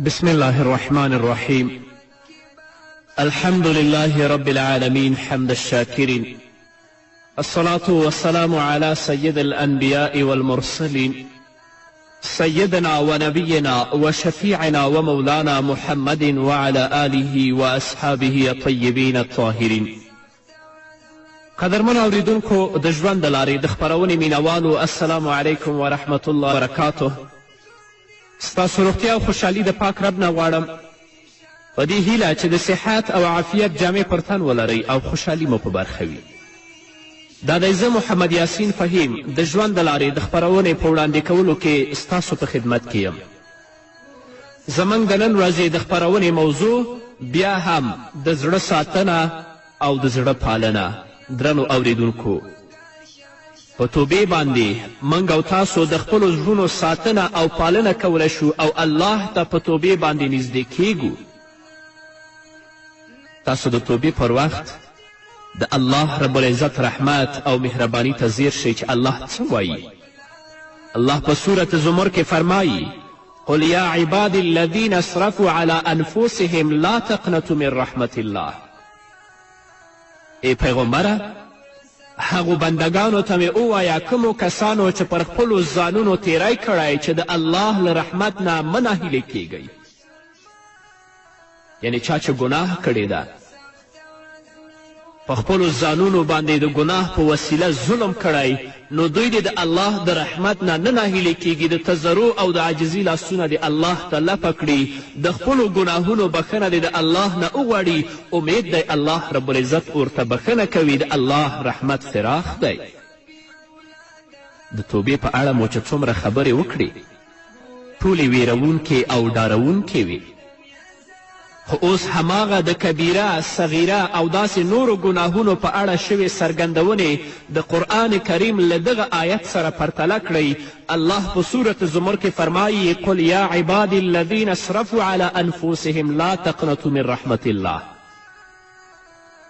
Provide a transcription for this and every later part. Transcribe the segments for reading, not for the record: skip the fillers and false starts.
بسم الله الرحمن الرحيم الحمد لله رب العالمين حمد الشاكرين الصلاة والسلام على سيد الأنبياء والمرسلين سيدنا ونبينا وشفيعنا ومولانا محمد وعلى آله وأصحابه الطيبين الطاهرين. قدرمن اوریدونکو د ژوند د لارې د خپرونې مینوالو السلام علیکم ورحمة الله وبرکاته. ستاسو روغتیا او خوشحالي د پاک رب نه غواړم په دې هیله چې د صحت او عافیت جامې پر تن ولرئ او خوشحالي مو په برخه وي. دا دی زه محمد یاسین فهیم د ژوند د لارې د خپرونې په وړاندې کولو کې ستاسو په خدمت کې یم. زموږ د نن ورځې د خپرونې موضوع بیا هم د زړه ساتنه او د زړه پالنه. درنو اوریدونکو، په توبې باندې موږ او تاسو د خپلو زړونو ساتنه او پالنه کولی شو او الله ته په توبې باندې نږدې کیږو. تاسو د توبې پر وخت د الله رب العزت رحمت او مهربانی ته ځیر شئ چې الله څه وایي. الله په سورة زمر کې فرمایي: قل یا عبادي الذین اسرفوا على انفسهم لا تقنطوا من رحمت الله. ای پیغمبره، هغو بندگانو ته مې ووایه کومو کسانو چې پر خپلو ځانونو تیری کړی چې د الله له رحمت نه مه ناهیلې کیږئ. یعنې چا چې ګناه کړې ده، په خپلو ځانونو باندې د ګناه په وسیله ظلم کړی، نو دوی د الله د رحمت نه ناهیلې کیږي. د تضرع او د عاجزي لاسونه د الله ته لپه کړي، د خپلو ګناهونو بخښنه د الله نه وغواړي. امید دی الله رب العزت ورته بخښنه کوي. د الله رحمت فراخ دی. د توبې په اړه مو چې څومره خبرې وکړي، ټولې ویرونکې او ډارونکې وي. خو اوس هماغه د کبیره، صغیره او داسې نورو ګناهونو په اړه شوې څرګندونې د قرآن کریم له دغه آیت سره پرتله کړئ. الله په سورة زمر کې فرمایي: قل یا عبادي الذین اسرفوا على انفسهم لا تقنطوا من رحمت الله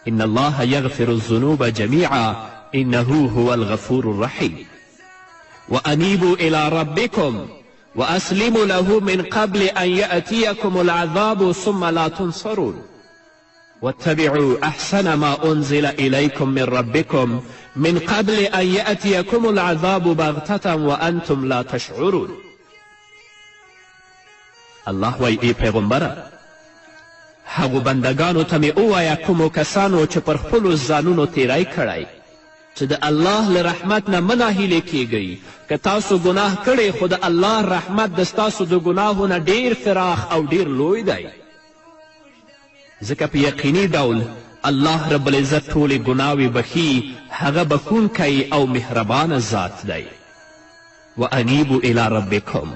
ان الله یغفر الذنوب جمیعا انه هو الغفور الرحیم وانیبوا الی ربکم وأسلموا له من قبل أن يأتيكم العذاب ثم لا تنصرون واتبعوا أحسن ما أنزل إليكم من ربكم من قبل أن يأتيكم العذاب بغتة وأنتم لا تشعرون. الله وایي: ای پیغمبره، هغو بندگانو ته مې ووایه کومو کسانو چې پر خپلو ځانونو تیری کړی چې د الله له رحمت نه مه ناهیلې کیږئ. که تاسو ګناه کړی، خو د الله رحمت د ستاسو د ګناهو نه ډیر فراخ او ډیر لوی دی. ځکه په یقیني ډول الله رب العزت ټولې ګناوې بخي. هغه بخونکی او مهربانه ذات دی. وانیبو الی ربکم،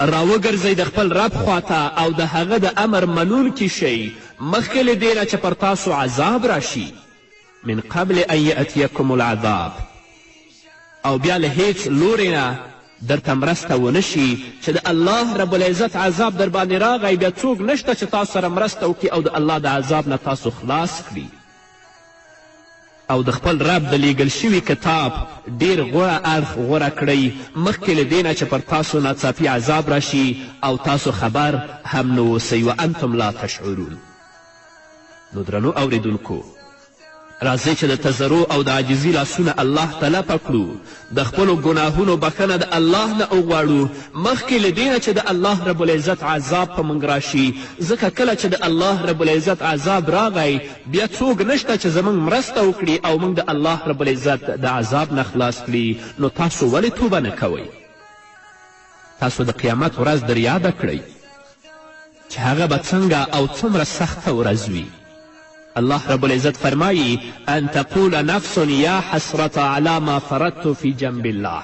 راوګرځئ د خپل رب خواته او د هغه د امر منونکي شئ مخکې له دې نه چې پر تاسو عذاب راشي. من قبل ان یأتیکم العذاب، او بیا له هیڅ لورې نه درته مرسته ونه شي چې د الله رب العزت عذاب در باندې راغی، بیا څوک نشته چې تاسو سره مرسته وکړي او د الله د عذاب نه تاسو خلاص کړي. او د خپل رب د لیږل شوي کتاب ډیر غوره اړخ غوره کړئ مخکې له دې نه چې پر تاسو ناڅاپي عذاب راشي او تاسو خبر هم نه اوسئ وانتم لا تشعرون. نو درنو اوریدونکو، راځئ چې د تضرع او د عاجزي لاسونه الله ته لپه کړو، د خپلو ګناهونو بخښنه د الله نه وغواړو مخکې له دې نه چې د الله رب العزت عذاب په موږ راشي. ځکه کله چې د الله رب العزت عذاب راغی، بیا څوک نشته چې زموږ مرسته وکړي او موږ د الله رب العزت د عذاب نه خلاص کړي. نو تاسو ولې توبه نه کوئ؟ تاسو د قیامت ورځ در یاده کړئ چې هغه به څنګه او څومره سخته ورځ وي. الله رب العزت فرمایی: ان تقول نفس یا حسرت علی ما فرطت فی جنب الله.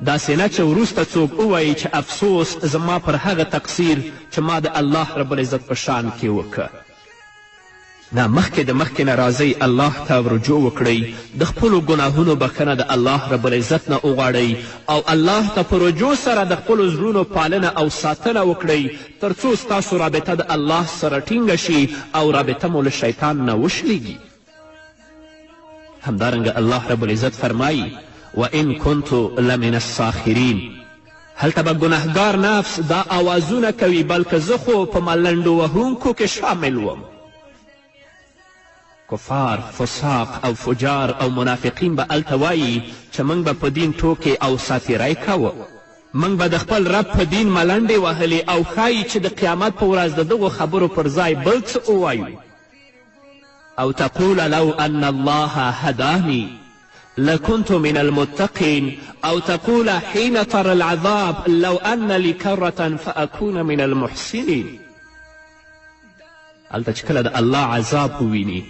داسې نه چې وروسته څوک ووایي چې افسوس زما پر هغه تقصیر چې ما د الله رب العزت په شان کې وکړه. نه مخکې د مخکې نه راځئ الله ته رجوع وکړئ د خپلو ګناهونو بخښنه د الله رب العزت نه وغواړئ او الله ته په رجوع سره د خپلو زړونو پالنه او ساتنه وکړئ تر څو ستاسو رابطه د الله سره ټینګه شي او رابطه مو له شیطان نه وشلیږي. همدارنګه الله رب العزت فرمایي وان كنت لمن الساخرین. هلته به ګنهګار نفس دا آوازونه کوي بلکې زه خو په ملنډو وهونکو کې شامل وم. کفار، فساق او فجار او منافقین به هلته وایي چې موږ به په دین ټوکې او ساتیری کوه، موږ به د خپل رب په دین ملنډې وهلې او ښایي چې د قیامت په ورځ د دغو خبرو پر ځای بل څه ووایو. او تقول لو ان الله هداني لكنت من المتقين او تقول حين ترى العذاب لو ان لي كرة فأكون من المحسنين. هلته چې کله د الله عذاب وویني،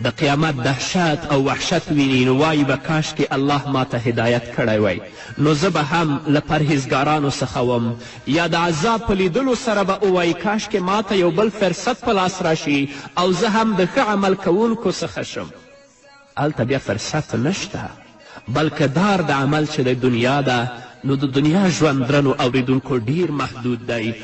د قیامت دهشت او وحشت ویني، نو وایي به کاشکې الله ما ته هدایت کړی وی، نو زه به هم له پرهیزګارانو څخه وم. یا د عذاب په لیدلو سره به ووایي کاشکې ما ته یو بل فرصت په لاس راشي او زه هم د ښه عمل کوونکو څخه شم. هلته بیا فرصت نشته، بلکې دار د عمل چې د دنیا ده، نو د دنیا ژوند درنو اوریدونکو ډیر محدود دی،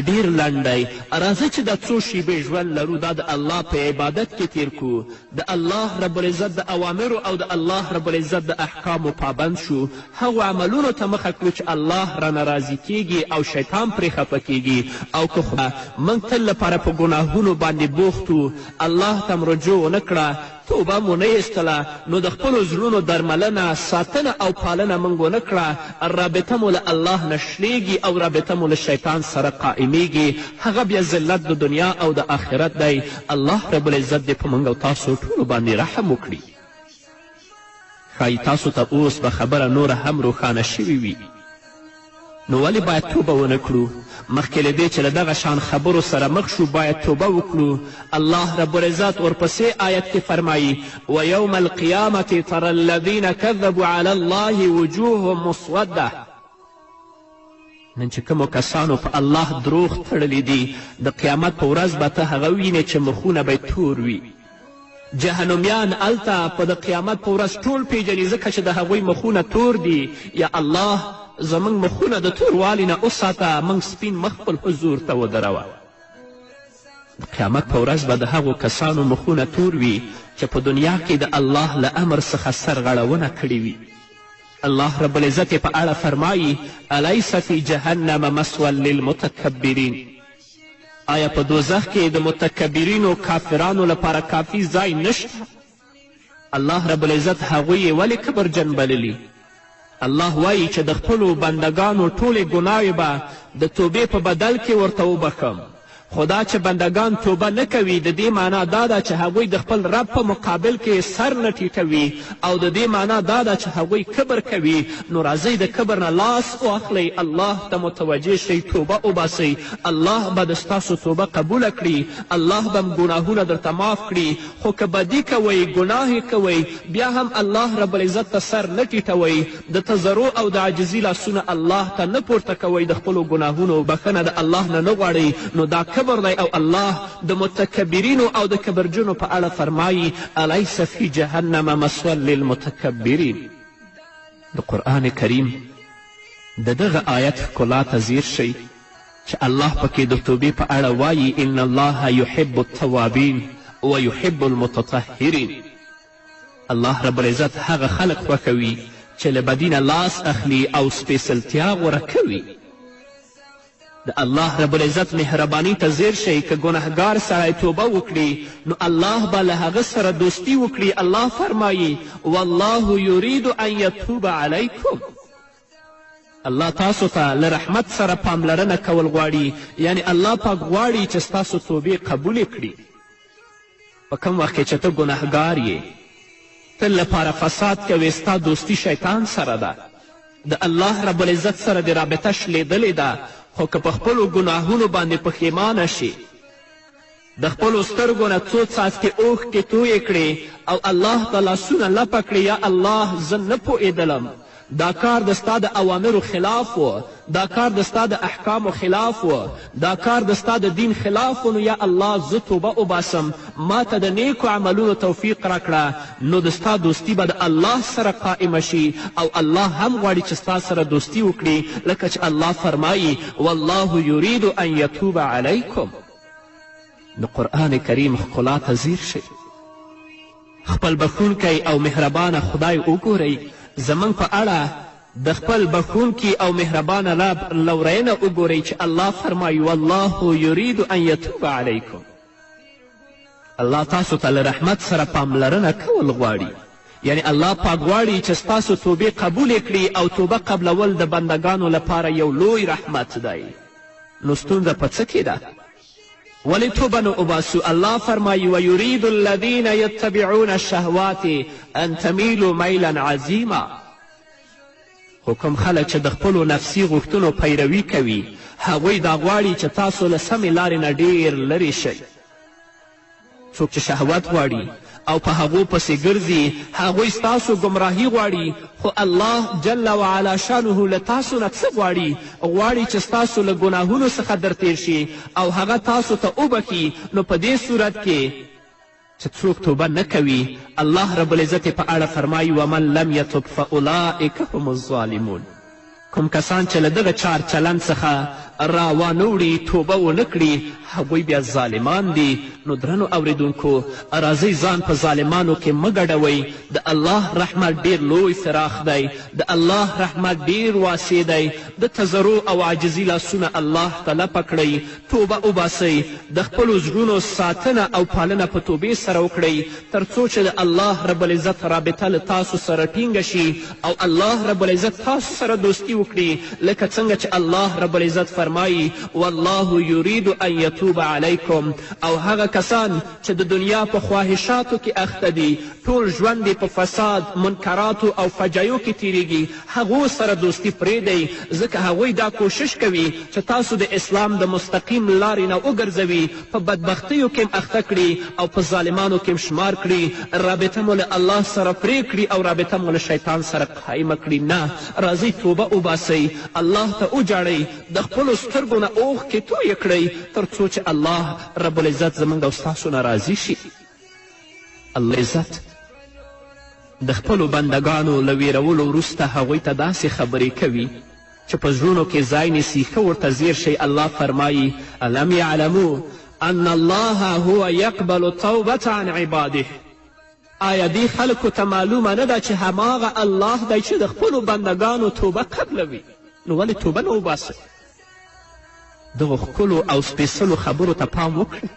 ډیر لنډ دی. راځئ چې دا څو شیبې ژوند لرو دا د الله په عبادت کې تیر کړو، د الله رب العزت د اوامرو او د الله رب العزت د احکامو پابند شو، هغو عملونو ته مخه کړو چې الله رانه راضي کیږي او شیطان پرې خفه کیږي. او که خو موږ تل لپاره په ګناهونو باندې بوخت وو، الله ته م رجوع ونه کړه، توبه مو نه ایستله، نو د خپلو زړونو درملنه، ساتنه او پالنه موږ ونه کړه، رابطه مو له الله نه شلیږي او رابطه مو له شیطان سره قائمیږي. هغه بیا ذلت د دنیا او د آخرت دی. الله رب العزت دې په موږ او تاسو ټولو باندې رحم وکړي. ښایي تاسو ته اوس به خبره نوره هم روښانه شوې وي. نو ولې باید توبه ونه کړو؟ مخکې له دې چې له دغه شان خبرو سره مخ شو باید توبه وکړو. الله رب العزت ورپسې آیت کې فرمایي ویوم القیامة ترى الذین کذبوا علی الله وجوههم مسوده. نن چې کومو کسانو په الله دروغ تړلی دي، د قیامت په ورځ به ته هغه وینې چې مخونه به تور وي. جهنمیان هلته په د قیامت په ورځ ټول پیژني، ځکه چې د هغوی مخونه تور دي. یا الله زموږ مخونه د توروالي نه وساته، موږ سپین مخ خپل حضور ته ودروه. د قیامت په ورځ به د هغو کسانو مخونه تور وي چې په دنیا کې د الله له امر څخه سرغړونه کړې وي. الله رب العزت په اړه فرمایي الیس فی جهنم مثوی للمتکبرین. آیا په دوزخ کې د متکبرینو کافرانو لپاره کافي ځای نشته؟ الله رب العزت هغوی یې ولې کبرجن بللي؟ الله وایي چې د خپلو بندگانو ټولې ګناوې به د توبې په بدل کې ورته وبخم. خو دا چې بندگان توبه نه کوي، د دې معنا دا ده چې هغوی د خپل رب په مقابل کې سر نه ټیټوي، او د دې معنا دا ده چې هغوی کبر کوي. نو راځئ د کبر نه لاس واخلئ، الله ته متوجه شئ، توبه وباسئ. الله به د ستاسو توبه قبوله کړي، الله به م ګناهونه درته معاف کړي. خو که بدي کوئ، ګناه کوئ، بیا هم الله رب العزت ته سر نه ټیټوئ، د تضرع او د عاجزي لاسونه الله ته نه پورته کوئ، د خپلو ګناهونو بخښنه د الله نه نه غواړئ، نو دا کبر دی. او الله د متکبرینو او د کبرجنو په اړه فرمایي الیس فی جهنم مثوی للمتکبرین. د قرآن کریم د دغه آیت ښکلا ته ځیر شئ چې الله پکې د توبې په اړه وایي ان الله یحب التوابین ویحب المتطهرین. الله رب العزت هغه خلق خوښوي چې له بدي نه لاس اخلي او سپېڅلتیا غوره کوي. د الله رب العزت مهرباني ته ځیر شئ، که ګنهګار سړی توبه وکړي نو الله به له هغه سره دوستي وکړي. الله فرمایي والله یرید ان یتوب علیکم. الله تاسو ته له رحمت سره پاملرنه کول غواړي، یعنی الله پاک غواړي چې ستاسو توبې قبولې کړي. په کوم وخت کې چې ته ګنهګار یې، تل لپاره فساد کوې، ستا دوستي شیطان سره ده. د الله رب العزت سره د رابطه شلیدلې ده. خو که په خپلو ګناهونو باندې پښیمانه شي، د خپلو سترګو نه څو څاڅکې اوښکې تویې کړې او الله ته لاسونه لپه کړې، یا الله زه نه پوهېدلم، دا کار د ستا د اوامرو خلاف و، دا کار د ستا د احکامو خلاف و، دا کار د ستا د دین خلاف و، نو یا الله زه توبه وباسم، ما ته د نیکو عملونو توفیق راکړه. نو د ستا دوستي به د الله سره قائمه شي او الله هم غواړي چې ستا سره دوستي وکړي، لکه چې الله فرمایي والله یرید ان یتوب علیکم. نو قرآن کریم ښکلا ته ځیر شئ، خپل بخونکی او مهربانه خدای وګورئ. زموږ په اړه د خپل بخونکي او مهربانه رب لورینه وګورئ چې الله فرمایي والله یرید ان یتوب علیکم. الله تاسو ته له رحمت سره پاملرنه کول غواړي، یعنی الله پاک غواړي چې ستاسو توبې قبولې کړي او توبه قبلول د بندگانو لپاره یو لوی رحمت دی. نو ستونزه په څه کې ده؟ ولې توبه نه وباسو؟ الله فرمایي ویرید الذین یتبعون الشهوات ان تمیلوا میلا عظیما. خو کوم خلک چې د خپلو نفسي غوښتنو پیروي کوي، هغوی دا غواړي چې تاسو له سمې لارې نه ډیر لرې شئ. څوک چې شهوت غواړي او په هغو پسې ګرځي، هغوی ستاسو ګمراهي غواړي. خو الله جل وعلا شانه له تاسو نه څه غواړي؟ غواړي چې ستاسو له ګناهونو څخه در تیر شي او هغه تاسو ته وبخي. نو په دې صورت کې چې څوک توبه نه کوي، الله رب العزت په اړه فرمایي ومن لم یتب فاولئک هم الظالمون. کوم کسان چې له دغه چار چلند څخه را وانوړي، توبه ونه کړي، هغوی بیا ظالمان دي. نو درنو اوریدونکو، راځئ ځان په ظالمانو کې مه ګډوئ. د الله رحمت ډیر لوی فراخ دی، د الله رحمت ډیر واسع دی. د تضرع او عاجزي لاسونه الله ته لپه کړئ، توبه وباسئ، د خپلو زړونو ساتنه او پالنه په توبې سره وکړئ، تر څو چې د الله رب العزت رابطه له تاسو سره ټینګه شي او الله رب العزت تاسو سره دوستي وکړي، لکه څنګه چې الله رب العزت فرمایي والله یرید ان یتوب علیکم. او هغه کسان چې د دنیا په خواهشاتو کې اخته دي، ټول ژوند په فساد، منکراتو او فجایو کې تیریږي، هغو سره دوستي پرېږدئ، ځکه هغوی دا کوشش کوي چې تاسو د اسلام د مستقیم لارې نه وګرځوي، په بدبختیو کې اخته کړي او په ظالمانو کې شمار کړي، رابطه مو له الله سره پرې کړي او رابطه مو له شیطان سره قایمه کړي. نه، راځئ توبه وباسئ، الله ته وجاړئ، د خپلو سترګو نه اوښکې تویې کړئ، تر څو چې الله رب العزت زموږ او ستاسو نه راضي شي. الله عزت د خپلو بندگانو له ویرولو وروسته هغوی ته داسې خبرې کوي چې په زړونو کې ځای نیسي. ښه ورته ځیر شئ. الله فرمایي الم یعلمو ان الله هو یقبل التوبة عن عباده. آیا دې خلکو ته معلومه نه ده چې هماغه الله دی چې د خپلو بندگانو توبه قبلوي؟ نو ولې توبه نه وباسئ؟ دغو ښکلو او سپېڅلو خبرو ته پام وکړئ.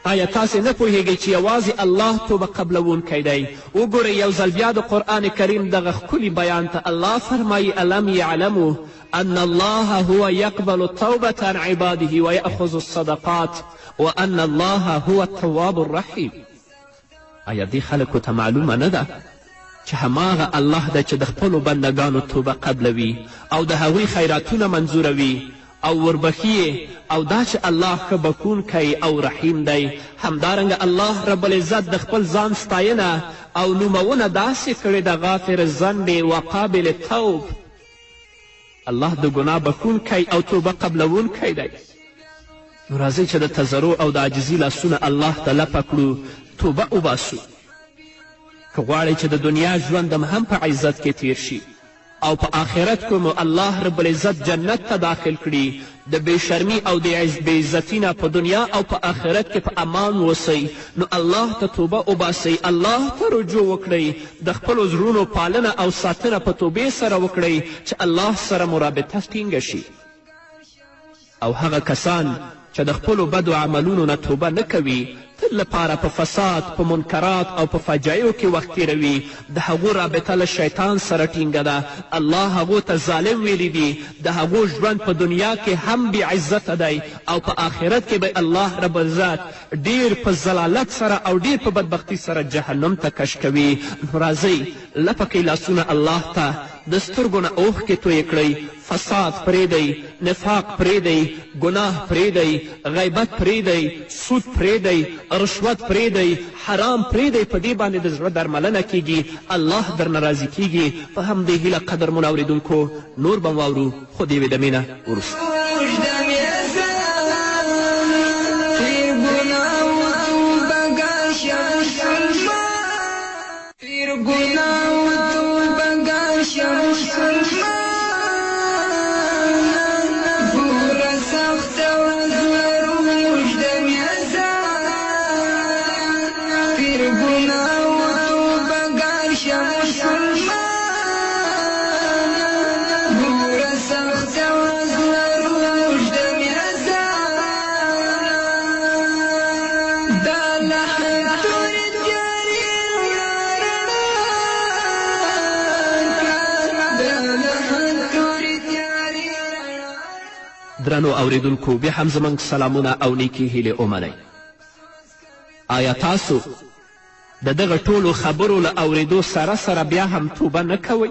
آیا تاسې نه پوهیږئ چې یوازې الله توبه قبلوونکی دی؟ وګورئ یو ځل بیا د قرآن کریم دغه ښکلي بیان ته الله فرمایي الم یعلمو ان الله هو یقبل التوبة عن عباده ویأخذ الصدقات وان الله هو التواب الرحیم. آیا دې خلکو ته معلومه نه ده چې هماغه الله ده چې د خپلو بندگانو توبه قبلوي او د هغوی خیراتونه منظوروي او وربخي، او دا چې الله ښه بخونکی او رحیم دی. همدارنګه الله رب العزت د خپل ځان ستاینه او نومونه داسې کړې د غافر الذنب و قابل التوب. الله د ګناه بخونکی او توبه قبلوونکی دی. نو راځئ چې د تضرع او د عاجزي لاسونه الله ته لپه کړو، توبه وباسو. که غواړئ چې د دنیا ژوند هم په عزت کې تیر شي او په آخرت کې مو الله رب العزت جنت ته داخل کړي، د بې شرمي او د بې عزتي نه په دنیا او په آخرت کې په امان اوسئ، نو الله ته توبه وباسئ، الله ته رجوع وکړئ، د خپلو زړونو پالنه او ساتنه په توبې سره وکړئ چې الله سره مو رابطه ټینګه شي. او هغه کسان چې د خپلو بدو عملونو نه توبه نه کوي، تل لپاره په فساد، په منکرات او په فجایو کې وخت تیروي، د هغو رابطه له شیطان سره ټینګه ده. الله هغو ته ظالم ویلی دي، د هغو ژوند په دنیا کې هم بې عزته دی او په آخرت کې به الله رب العزت ډیر په ضلالت سره او ډیر په بدبختي سره جهنم ته کش کوي. نو راځئ لپه کئ لاسونه الله ته، د سترګو نه اوښکې تویې کړئ، فساد پرېږدئ، نفاق پرېږدئ، ګناه پرېږدئ، غیبت پرېږدئ، سود پرېږدئ، رشوت پرېږدئ، حرام پرېږدئ. په دې باندې د زړه درملنه کیږي، الله درنه راضي کیږي. په همدې هیله قدرمنو اورېدونکو نور به واورو، خو د یوې دمې نه وروسته. درنو اوریدونکو بیا هم زموږ سلامونه او نیکې هیلې ومنئ. آیا تاسو د دغه ټولو خبرو له اورېدو سره سره بیا هم توبه نه کوئ؟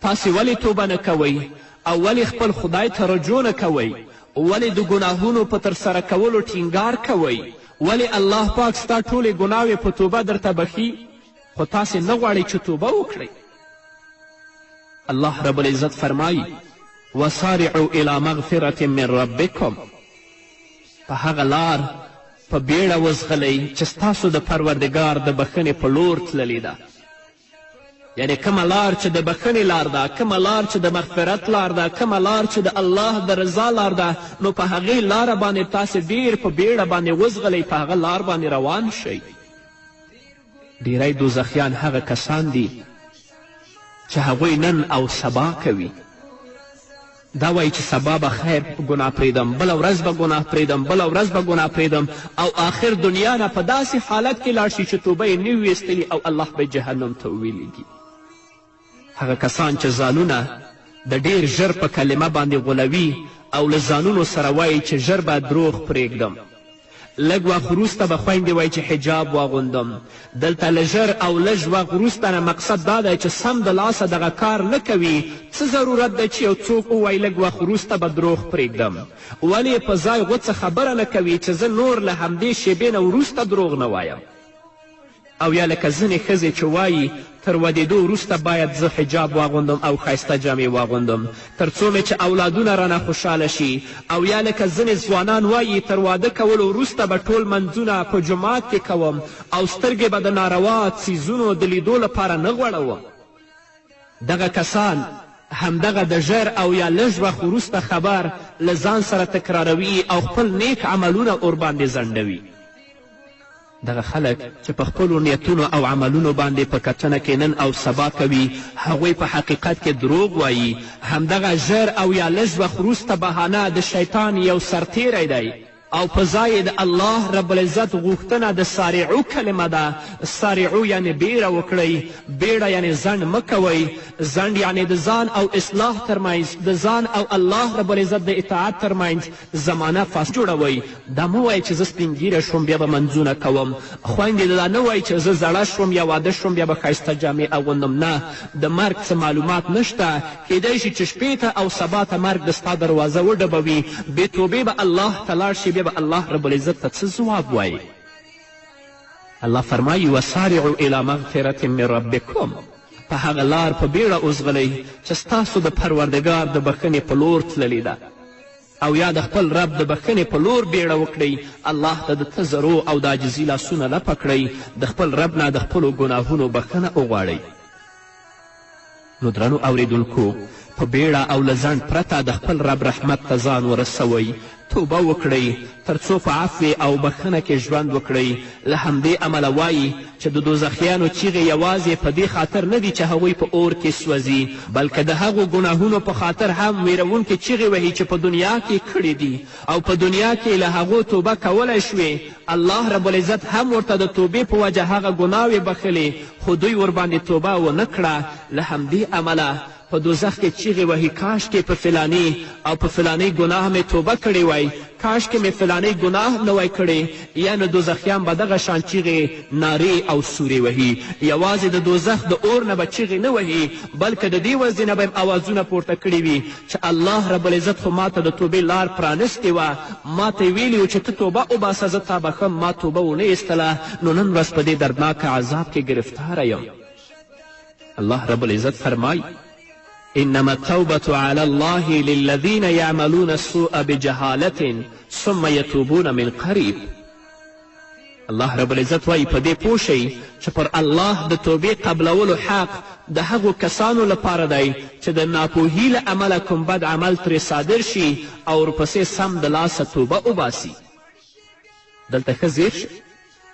تاسې ولې توبه نه کوئ او ولې خپل خدای ته رجوع نه کوئ؟ ولې د ګناهونو په ترسره کولو ټینګار کوئ؟ ولې الله پاک ستا ټولې ګناوې په توبه درته بخي خو تاسې نه غواړئ چې توبه وکړئ؟ الله رب العزت فرمایي وسارعوا الى مغفرة من ربکم، په هغه لار په بیړه وځغلئ چې ستاسو د پروردګار د بخښنې په لور تللې ده. یعنې کومه لار چې د بخښنې لار ده، کومه لار چې د مغفرت لار ده، کومه لار چې د الله د رضا لار ده، نو په هغې لاره باندې تاسې ډیر په بیړه باندې وځغلئ، په هغه لار باندې روان شئ. ډیری دوزخیان هغه کسان دي چې هغوی نن او سبا کوي. دا وایي چې سبا به خیر ګناه پرېږدم، بله ورځ به ګناه پرېږدم، بله ورځ به ګناه پرېږدم، او آخر دنیا نه په داسې حالت کې لاړ شي چې توبه یې نه وي ایستلي او الله به جهنم ته وویلېږي. هغه کسان چې ځانونه د ډیر ژر په کلمه باندې غولوي او له ځانونو سره وایي چې ژر به دروغ پرېږدم، لږ وخت وروسته به خویندې وایي چې حجاب واغوندم. دلته له ژر او لږ وخت وروسته نه مقصد دا دی چې سم د لاسه دغه کار نه کوي. څه ضرورت دی چې یو څوک ووایي لږ وخت وروسته به دروغ پرېږدم؟ ولې په ځای غوڅه خبره نه کوي چې زه نور له همدې شیبې نه وروسته دروغ نه وایم؟ او یا لکه ځینې ښځې چې وایي تر ودېدو وروسته باید زه حجاب واغوندم او ښایسته جامې واغوندم تر څو مې چې اولادونه رانه خوشحاله شي. او یا لکه ځینې ځوانان وایي تر واده کولو وروسته به ټول منځونه په جومات کې کوم او سترګې به د ناروا څیزونو د لیدو لپاره نه غوړوم. دغه کسان همدغه د ژر او یا لږ وخت وروسته خبر له ځان سره تکراروي او خپل نیک عملونه ورباندې ځنډوي. دغه خلک چې په خپلو نیتونو او عملونو باندې په کتنه کې نن او سبا کوي، هغوی په حقیقت کې دروغ وایي. همدغه ژر او یا لږ وخت وروسته بهانه د شیطان یو سرتیری دی او په ځای د الله رب العزت غوښتنه د سارعو کلمه ده. سارعو یعنې بیړه وکړئ، بیړه یعنې ځنډ مه کوئ، ځنډ یعنې د ځان او اصلاح ترمنځ، د ځان او الله رب العزت د اطاعت ترمنځ زمانه فاصله جوړوئ. دا مه وایئ چې زه سپین ږیره شوم بیا به منځونه کوم. خویندې دا نه وایئ چې زه زړه شوم یا واده شوم بیا به ښایسته جامې اغوندم. نه، د مرګ څه معلومات نشته. کیدای شي چې شپې ته او سبا ته مرګ د ستا دروازه وډبوي، بې توبې به الله ته لاړ شي، به الله رب العزت ته څه ځواب وایي؟ الله فرمایي وسارعوا الی مغفرة من ربکم، په هغه لار په بیړه وځغلئ چې ستاسو د پروردګار د بخښنې په لور تللې ده. او یا د خپل رب د بخښنې په لور بیړه وکړئ، الله ته د تزرع او د عاجزي لاسونه لپه کړئ، د خپل رب نه د خپلو ګناهونو بخښنه وغواړئ. نو درنو اوریدونکو په بیړه او له ځنډ پرته د خپل رب رحمت ته ځان ورسوئ، توبه وکړئ تر څو په عفو او بخښنه کې ژوند وکړئ. له همدې امله وایي چې د دوزخیانو چیغې یوازې په دې خاطر نه دي چې هغوی په اور کې سوځي، بلکې د هغو ګناهونو په خاطر هم ویرونکې چیغې وهي چې په دنیا کې کړي دي او په دنیا کې له هغو توبه کولی شوې. الله رب العزت هم ورته د توبې په وجه هغه ګناوې بخلې، خو دوی ورباندې توبه ونه کړه. له همدې امله په دوزخ کې چیغې وهي کاشکې په فلاني او په فلاني ګناه مې توبه کړې وای، کاشکې مې فلاني ګناه نه وای کړی. یعنې دوزخیان به دغه شان چیغې نارې او سورې وهي. یوازې د دوزخ د اور نه به چیغې نه وهي، بلکې د دې وجې نه به یم اوازونه پورته کړي وي چې الله رب العزت خو ما ته د توبې لار پرانستې وه، ما ته یې ویلي و چې ته توبه وباسه زه تا بخم، ما توبه ونه ایستله، نو نن ورځ په دې دردناک عذاب کې ګرفتاره یم. الله رب العزت فرمایي انما التوبة على الله للذين يعملون السوء بجهالة ثم يتوبون من قريب. الله رب العزت وایي په دې پوه شئ چې پر الله د توبې قبلولو حق د هغو کسانو لپاره دی چې د ناپوهي له امله کوم بد عمل ترې صادر شي او ورپسې سم د لاسه توبه وباسي. دلته ښه زیر شئ،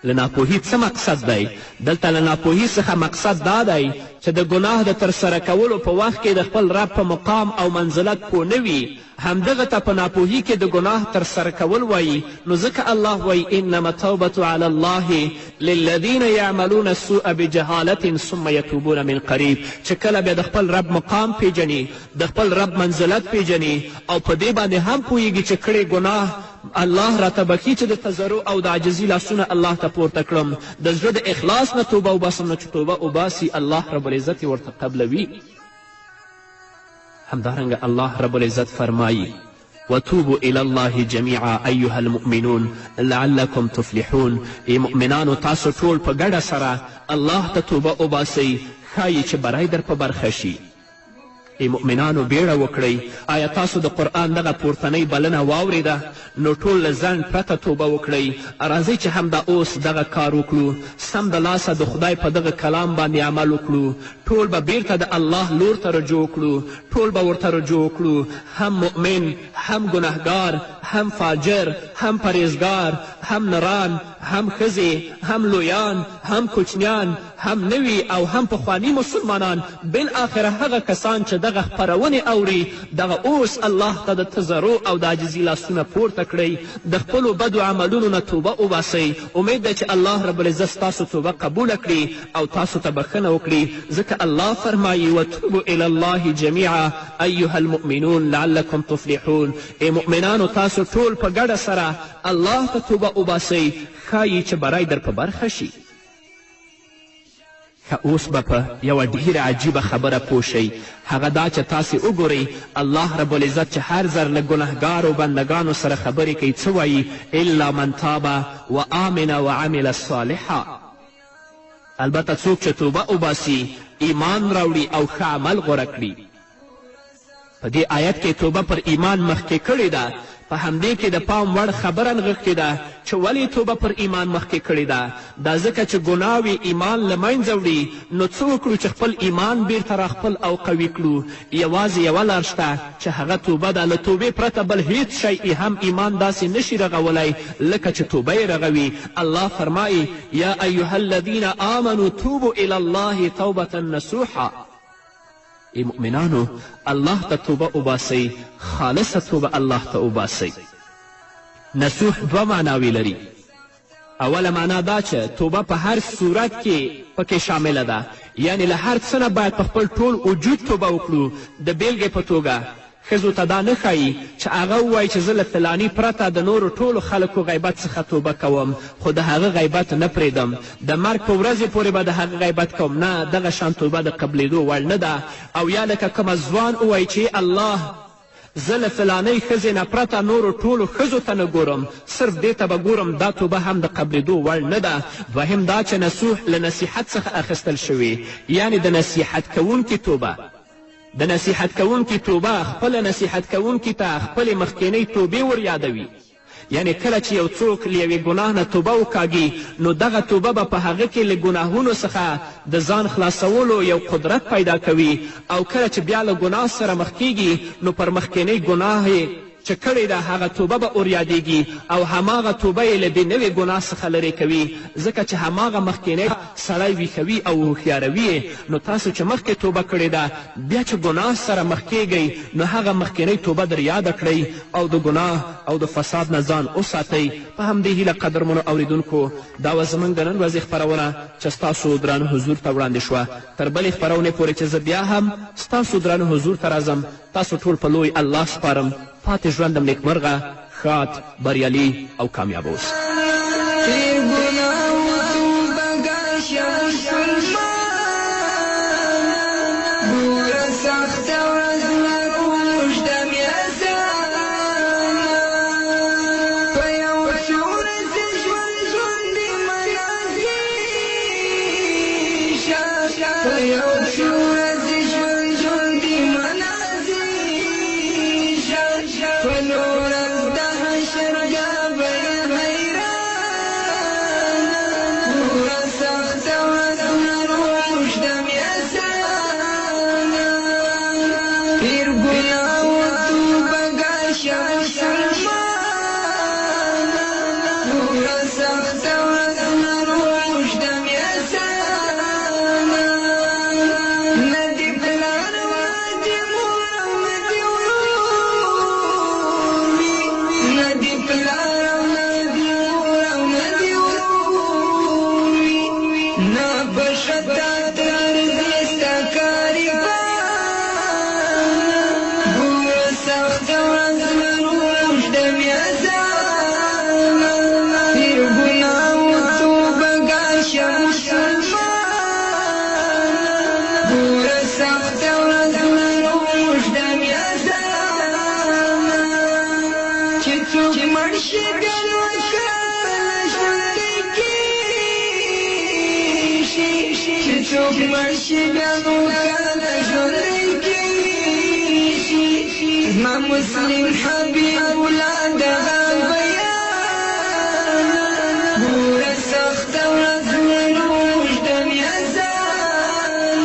له ناپوهي څه مقصد دی؟ دلته له ناپوهي څخه مقصد دا دی چې د ګناه د ترسره کولو په وخت کې د خپل رب په مقام او منزلت پوه نه وي، همدغه ته په ناپوهي کې د ګناه ترسره کول وایي. نو ځکه الله وایي انما التوبة على الله للذین یعملون السوء بجهالة ثم یتوبون من قریب. چې کله بیا د خپل رب مقام پیژني، د خپل رب منزلت پیژني او په دې باندې هم پوهیږي چې کړی ګناه الله راته بخي چې د تضرع او د عاجزي لاسونه الله ته پورته کړم، د زړه د اخلاص نه توبه وباسم، نه چې توبه وباسي الله رب العزت ورته قبلوي. همدارنګه الله رب العزت فرمایي وتوبوا الى الله جميعا ایها المؤمنون لعلکم تفلحون. ای مؤمنانو تاسو ټول په ګډه سره الله ته توبه وباسئ، ښایي چې بری در په برخه شي. ای مؤمنانو بیړه وکړئ. آیا تاسو د قرآن دغه پورتنۍ بلنه واورېده؟ نو ټول له ځنډ پرته توبه وکړئ. راځئ چې همدا اوس دغه کار وکړو، سم د لاسه د خدای په دغه کلام باندې عمل وکړو. ټول به بیرته د الله لور ته رجوع کړو، ټول به ورته رجوع کړو، هم مؤمن، هم ګنهګار، هم فاجر، هم پرهیزګار، هم نران، هم ښځې، هم لویان، هم کوچنیان، هم نوي او هم پخواني مسلمانان، بالاخره هغه کسان چې دغه خپرونې اوري، دغه اوس الله ته د تضرع او د عاجزي لاسونه پورته کړئ، د خپلو بدو عملونو نه توبه وباسئ. امید ده چې الله رب العزت ستاسو توبه قبوله کړي او تاسو ته بخښنه وکړي. ځکه الله فرمایي وتوبوا الی الله جمیعا ایها المؤمنون لعلکم تفلحون. ای مؤمنانو تاسو ټول په ګډه سره الله ته توبه وباسئ، ښایي چې بری در په برخه شي. اوس به په یوه ډیره عجیبه خبره پوه شئ، هغه دا چې تاسې وګورئ الله رب العزت چې هر ځل له ګنهګارو بندګانو سره خبرې کوي څه وایي؟ الا من تاب و آمن و عمل صالحا. البته څوک چې توبه وباسي، ایمان راوړي او ښه عمل غوره کړي. په دې آیت کې توبه پر ایمان مخکې کړې ده. په همدې کې د پام وړ خبره نغښتې ده چې ولې توبه پر ایمان مخکې کړې ده. دا ځکه چې ګناوې ایمان له منځه وړي. نو څه وکړو چې خپل ایمان بیرته راخپل او قوي کړو؟ یوازې یوه لار شته چې هغه توبه ده. له توبې پرته بل هیڅ شی هم ایمان داسې نشي رغولی لکه چې توبه یې رغوي. الله فرمایي یا ایها الذین آمنوا توبوا الی الله توبة نصوحا. ای مؤمنانو الله ته توبه وباسئ، خالصه توبه الله ته وباسئ. نصوح دوه معناوې لري. اوله معنا دا چې توبه په هر صورت کې پکې شامله ده، یعنی له هر څه نه باید په خپل ټول وجود توبه وکړو. د بیلګې په توګه ښځو ته دا نه ښایي چې هغه ووایي چې زه له فلاني پرته د نورو ټولو خلکو غیبت څخه توبه کوم، خو د هغه غیبت نه پرېږدم، د مرګ په ورځې پورې به د هغه غیبت کوم. نه، دغه شان توبه د قبلېدو وړ نه ده. او یا لکه کومه ځوان ووایي چې الله زه له فلانۍ ښځې نه پرته نورو ټولو ښځو ته نه ګورم، صرف دې ته به ګورم، دا توبه هم د قبلېدو وړ نه ده. دوهم دا چې نصوح له نصیحت څخه اخیستل شوې، یعنې د نصیحت کوونکي توبه. د نصیحت کوونکي توبه خپله نصیحت کوونکي ته خپلې مخکینۍ توبې ور یادوي. یعنې کله چې یو څوک له یوې ګناه نه توبه وکاږي، نو دغه توبه به په هغه کې له ګناهونو څخه د ځان خلاصولو یو قدرت پیدا کوي. او کله چې بیا له ګناه سره مخ کیږي، نو پر مخکینۍ ګناه چې کړې ده هغه توبه به ور یادیږي او هماغه توبه یې له دې نوې ګناه څخه لرې کوي، ځکه چې هماغه مخکینی سړی ویښوي او هوښیاروي یې. نو تاسو چې مخکې توبه کړې ده بیا چې ګناه سره مخ کیږئ نو هغه مخکینی توبه در یاده کړئ او د ګناه او د فساد نه ځان وساتئ. په همدې هیله قدرمنو اوریدونکو دا وه زموږ د نن ورځې خپرونه چې ستاسو درانه حضور ته وړاندې شوه. تر بلې خپرونې پورې چې زه بیا هم ستاسو درانه حضور ته راځم، تاسو ټول په لوی الله سپارم. پاتې ژوندم نیکمرغه، ښاد، بریالي او کامیاب اوسئ. مسلم حبیب ولاد بیان ګور سخت ورځ ورځ د میزان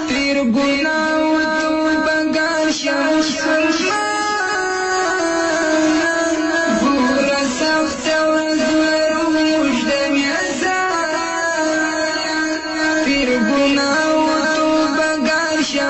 تیر ګناه توبه ګار شه مسلمان ګور سخت ورځ ورځ د میزان تیر ګناه توبه ګار شه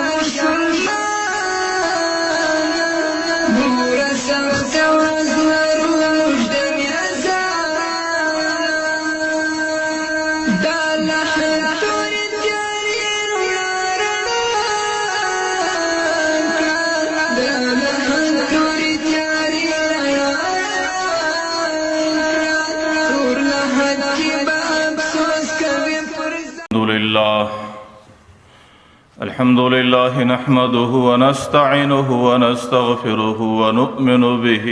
الحمد لله نحمده ونستعينه ونستغفره ونؤمن به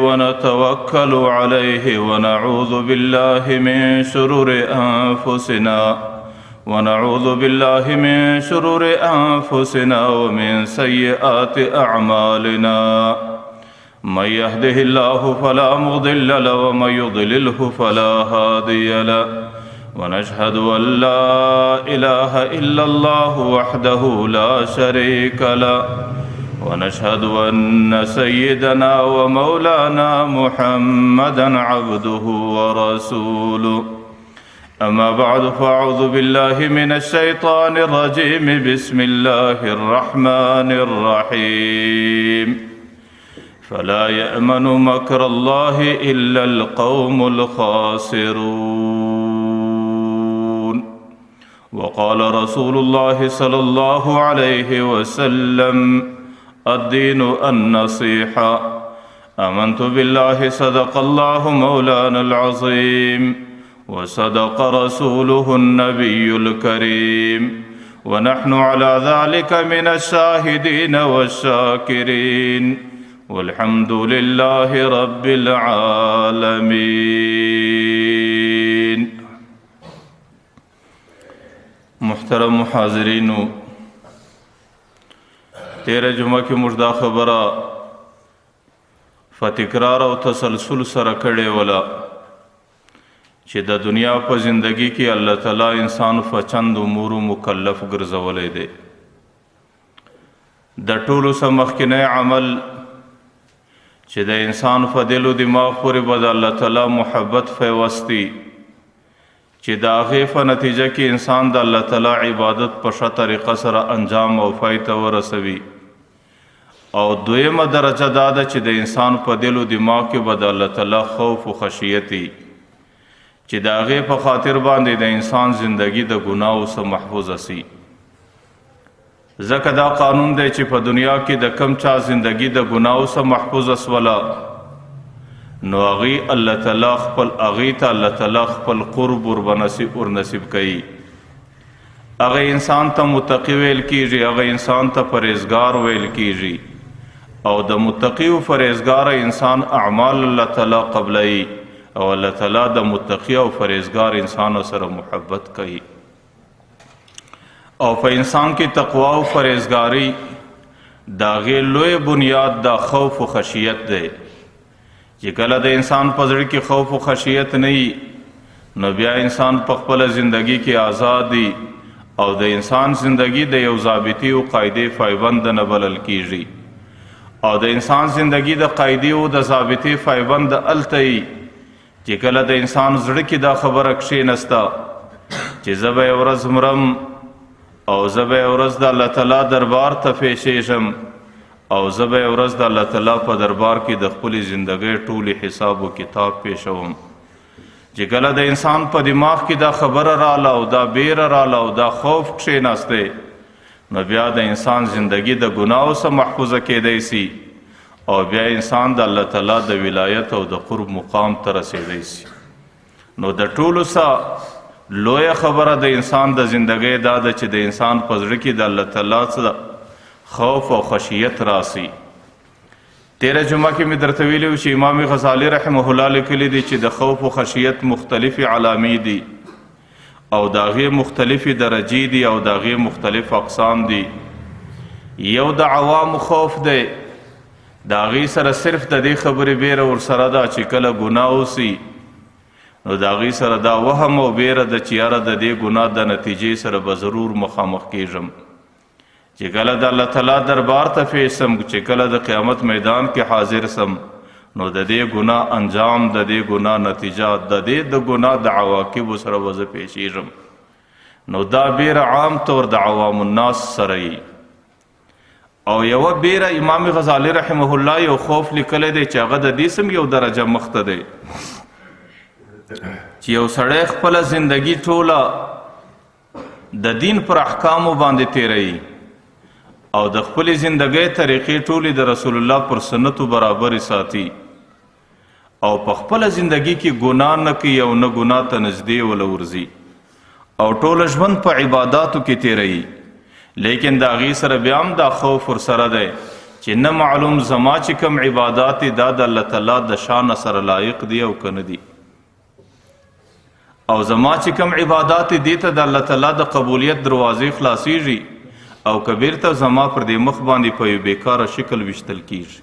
ونتوكل عليه ونعوذ بالله من شرور أنفسنا ومن سيئات أعمالنا. من يهده الله فلا مضل له ومن يضلله فلا هادي له. ونشهد أن لا إله إلا الله وحده لا شريك له. ونشهد أن سيدنا ومولانا محمدا عبده ورسوله. أما بعد فأعوذ بالله من الشيطان الرجيم. بسم الله الرحمن الرحيم. فلا يأمن مكر الله إلا القوم الخاسرون. وقال رسول الله صلى الله عليه وسلم الدين النصيحة. آمنت بالله صدق الله مولانا العظيم وصدق رسوله النبي الكريم ونحن على ذلك من الشاهدين والشاكرين والحمد لله رب العالمين. محترم حاضرینو، تیرہ جمعہ کی مجھ دا خبرہ فتکرار او تسلسل سره کړې ولا چې د دنیا په زندگی کې الله تعالی انسان په چند امور مکلف ګرځولې دی. د ټولو څه مخکینی عمل چې د انسان په دل و دماغ پورې به د الله تعالی محبت پیوستي چې د هغې په نتیجه کې انسان د الله تعالی عبادت په ښه طریقه سره انجام او پای ته ورسوي. او دویمه درجه دا ده چې د انسان په دل و دماغ کې به د الله تعالی خوف و خشیتي چې د هغې په خاطر باندې د انسان زندگی د ګناهو څخه محفوظه سي. ځکه دا قانون دی چې په دنیا کې د کم چا زندگی د ګناهو څخه محفوظه سوله نو هغې الله تعالی هغې ته الله تعالی خپل قرب ورنصیب کوي. هغه انسان ته متقی ویل کیږي، هغه انسان ته پرهیزګار ویل کیږي. او د متقی و پرهیزګار انسان اعمال الله تعالی قبلوي او الله تعالی د متقی او پرهیزګار انسانو سره محبت کوي. او په انسان کې تقوا او پرهیزګاري د هغې لوی بنیاد د خوف و خشیت دی. چې کله د انسان په زړه کې خوف و خشیت نه وي نو بیا انسان په خپله زندگی کې آزاد دی او د انسان زندگی د یو ضابطې او قاعدې پایبند نه بلل کیږي. او د انسان زندگی د قاعدې او د ضابطې پایبند هلته وي چې کله د انسان زړه کې دا خبره کښېنسته چې زه به یې ورځ مرم او زه به یې ورځ د الله تعالی دربار ته پیښېږم او زه به یې ورځ د الله تعالی په دربار کې د خپلې زندګۍ ټولې حساب و کتاب پیښوم. چې کله د انسان په دماغ کې دا خبره راله او دا بیره راله او دا خوف کښېناستی نو بیا د انسان زندگی د ګناهو څخه محفوظه کیدی سي او بیا انسان د الله تعالی د ولایت او د قرب مقام ته رسیدی سي. نو د ټولو څخه لویه خبره د انسان د زندګۍ دا ده چې د انسان په زړه کې د الله تعالی څخه خوف او خشیت راسي. تیره جمعه کې مې درته ویلي و چې امام غزالی رحمه الله لیکلی دی چې د خوف و خشیت مختلفې علامې دي او د هغې مختلفې درجې دي او د هغې مختلف اقسام دي. یو د عوامو خوف دی، د هغې سره صرف د دې خبرې بیره ورسره ده چې کله ګناه وسي نو د هغې سره دا وهم او بیره ده چې یاره د دې ګناه د نتیجې سره به ضرور مخامخ کیږم. چې کله د الله تعالی دربار ته پیښ سم، چې کله د قیامت میدان کې حاضر سم نو د دې ګناه انجام، د دې ګناه نتیجه، د دې د ګناه د عواقبو سره به زه پیښېږم. نو دا بیره عام طور د عوام الناس سره وي. او یوه بیره امام غزالی رحمه الله یو خوف لیکلی دی چې هغه د دې سم یو درجه مخته دی چې یو سړی خپله زندگی ټوله د دین پر احکامو باندې تیروي او د خپلې زندګۍ طریقې ټولې د رسول الله پر سنتو برابرې ساتي او په خپله زندگی کې ګناه نه کوي او نه ګناه ته نږدې وله ورځي او ټوله ژوند په عباداتو کې تیروي. لیکن د هغې سره بیا هم دا خوف ورسره دی چې نه معلوم زما چې کوم عبادات دي دا د الله تعالی د شان سره لایق دي او که نه دي، او زما چې کوم عبادات دي ته د الله تعالی د قبولیت دروازې خلاصیږي او که بیرته زما پر دې مخ باندې په یو بیکاره شکل ویشتل کیږي.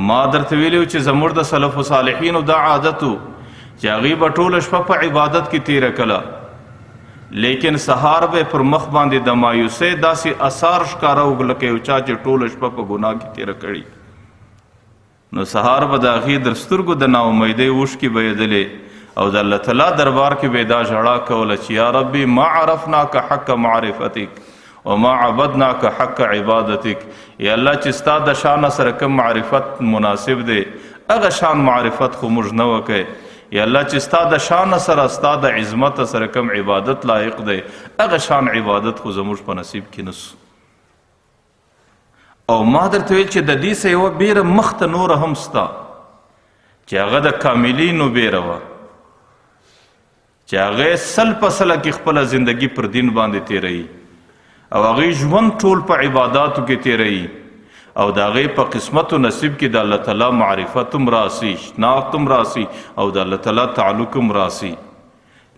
ما درته ویلي چې زموږ د سلفو صالحینو دا عادت و چې هغوی به ټوله شپه په عبادت کې تیره کله، لیکن سهار به پر مخ باندې د مایوسۍ داسې اثار ښکاره و لکه یو چا چې ټوله شپه په ګناه کې تیره کړي. نو سهار به د هغې در سترګو د ناامیدۍ اوښکې بهېدلې او د الله تعالی دربار کې به دا ژړا کوله چې یا ربي ما عرفناک حق معرفتک وما عبدناک حق عبادتک. یا الله چې ستا د شان سره کوم معرفت مناسب دی هغه شان معرفت خو موږ نه وکئ. یا الله چې ستا د شان سره ستا د عظمت سره کوم عبادت لایق دی هغه شان عبادت خو زموږ په نصیب کې نسو. او ما درته ویل چې د دې څه یوه بیره مخته نوره هم سته چې هغه د کاملینو بیره وه چې هغې سل په سله کې خپله زندگی پر دین باندې تیروي او هغې ژوند ټول په عباداتو کې تیروي او د هغې په قسمت و نصیب کې د الله تعالی معرفت هم راسي، شناخت هم راسي او د الله تعالی تعلق هم راسي.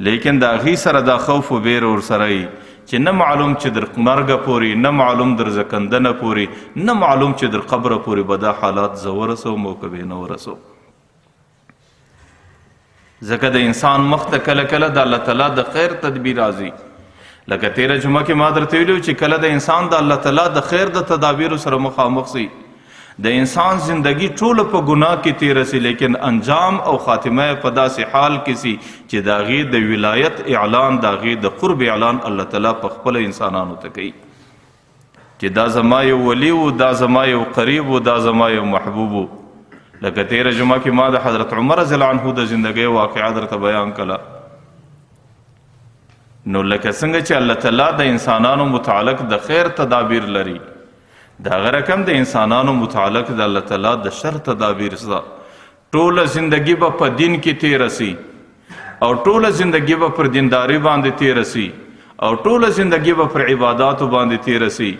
لیکن د هغې سره دا خوف و بیره ورسره وي چې نه معلوم چې در مرګه پورې، نه معلوم در زکندنه پورې، نه معلوم چې در قبره پورې به دا حالات زه ورسوم او که به نه ورسوم. ځکه د انسان مخ ته کله کله د الله تعالی د خیر تدبیر راځي، لکه تیره جمعه کې ما درته ویلي چې کله د انسان د الله تعالی د خیر د تدابیرو سره مخامخ سي د انسان زندگی ټوله په ګناه کې تیره سي لیکن انجام او خاتمه په داسې حال کې سي چې د هغې د ولایت اعلان د هغې د قرب اعلان الله تعالی په خپله انسانانو ته کوي چې دا زما یو ولی و دا زما یو قریب و دا زما یو محبوب و. لکه تیره جمعه کې ما د حضرت عمر رضی الله عنه د زندګۍ واقعه درته بیان کړه. نو لکه څنګه چې الله تعالی د انسانانو متعلق د خیر تدابیر لري د هغه رقم د انسانانو متعلق د الله تعالی د شر تدابیر سره ټوله زندگی به په دین کې تیره سي او ټوله زندگی به پر دینداری باندې تیره سي او ټوله زندگی به پر عباداتو باندې تیره سي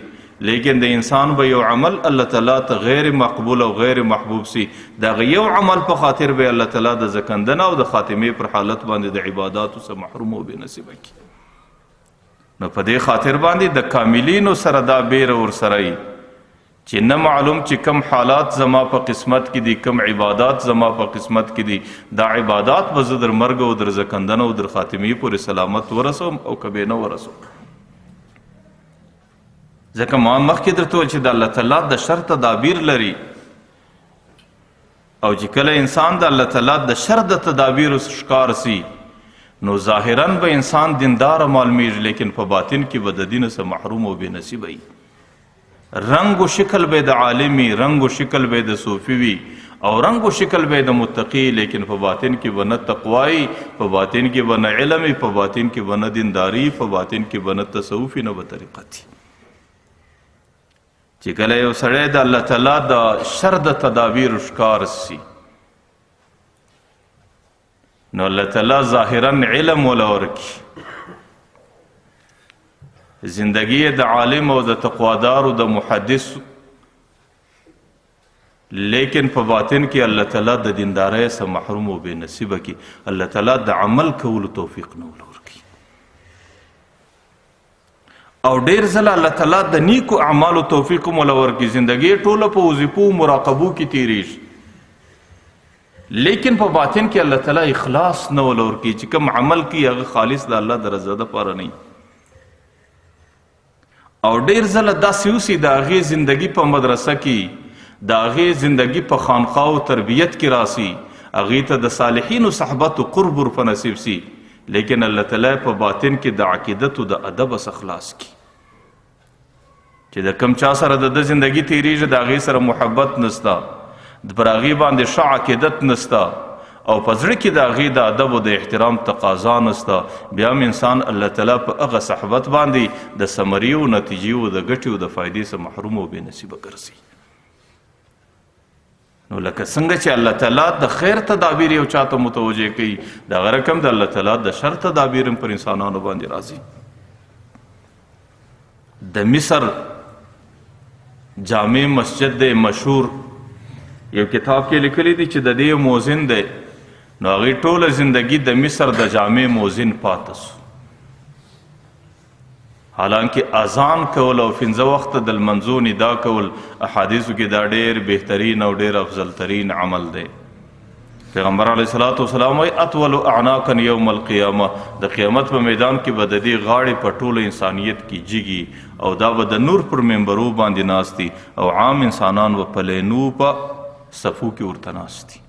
لیکن د انسان به یو عمل الله تعالی ته غیر مقبول او غیر محبوب سي دغه یو عمل په خاطر به الله تعالی د زکندنه او د خاتمه پر حالت باندې د عباداتو څخه محروم او بې نصیبه کی. نو په دې خاطر باندې د کاملینو سره دا بیر ور سره چې نه معلوم چې کم حالات زما په قسمت کې دي کم عبادات زما په قسمت کې دي دا عبادات به زه در مرګ او در زکندنه او در خاتمې پورې سلامت ورسوم او کبې نه ورسوم. ځکه ما مخکې درته وویل چې د الله تعالی د شر تدابیر لري او چې کله انسان د الله تعالی د شر د تدابیرو ښکار سي نو ظاهراً به انسان دیندار معلومیږي لیکن په باطن کې به د دین څخه محروم او بې نصیبه وي. رنگ و شکل به د عالمي رنگ و شکل به د صوفي وي او رنگ و شکل به د متقی لیکن په باطن کې به نه تقوی په باطن کې به نه علم په باطن کې به نه دینداری په باطن کې به نه تصوفي نه به طریقتي. چې کله یو سړی د الله تعالی د شر د تدابیر ښکار سي نو الله تعالی ظاهرا علم ولا ورکی زندگی د عالم او د تقوادار او د محدث لیکن په باطن کې الله تعالی د دیندارۍ څخه محروم او بې نصیبه کی الله تعالی د عمل کولو توفیق نه ورکي او ډیر ځله الله تعالی د نیکو اعمالو توفیق هم ورکي زندگی ټوله په وظیفو مراقبو کې تیریږي لیکن په باطن کې الله تعالی اخلاص نه ورکي چې کوم عمل کې هغه خالص د الله د رضا لپاره نه او ډیر ځله داسې اوسي د هغې زندگی په مدرسه کې د هغې زندگی په خانقاه او تربیت کې راسي هغې ته د صالحینو صحبت و قرب ور په نصیب سي لیکن الله تعالی په باطن کې د عقیدت او د ادب څخه خلاص کی چې د کم چا سره د زندگی تیریږي د هغې سره محبت نسته پر هغې باندې ښه عقیدت نسته او په زړه کې د هغې د ادب او د احترام تقاضا نسته بیا هم انسان الله تعالی په هغه صحبت باندې د ثمرې او نتیجې او د ګټې او د فایدې څخه محروم او بې نصیبه ګرځي. نو لکه څنګه چې الله تعالی د خیر تدابیر یو چاته متوجه کوي د هغه رقم د الله تعالی د شر تدابیر هم پر انسانانو باندې راځي. د مصر جامع مسجد د مشهور یو کتاب کې لیکلی دی چې د دې موزن دی نو هغې ټوله زندگی د مصر د جامع موزن پاته سو حالانکه اذان کول او 15 وخت د لمنځو ندا کول احادیثو کې دا ډېر بهترین او ډېر افضل ترین عمل دی. پیغمبر علیه الصلاة والسلام وایي اطول اعناقا یوم القیامه د قیامت په میدان کې به د دې غاړې په ټوله انسانیت کې جګي او دا به د نور پر منبرو باندې ناستي او عام انسانان به په لینو په صفو کې ورته ناستي.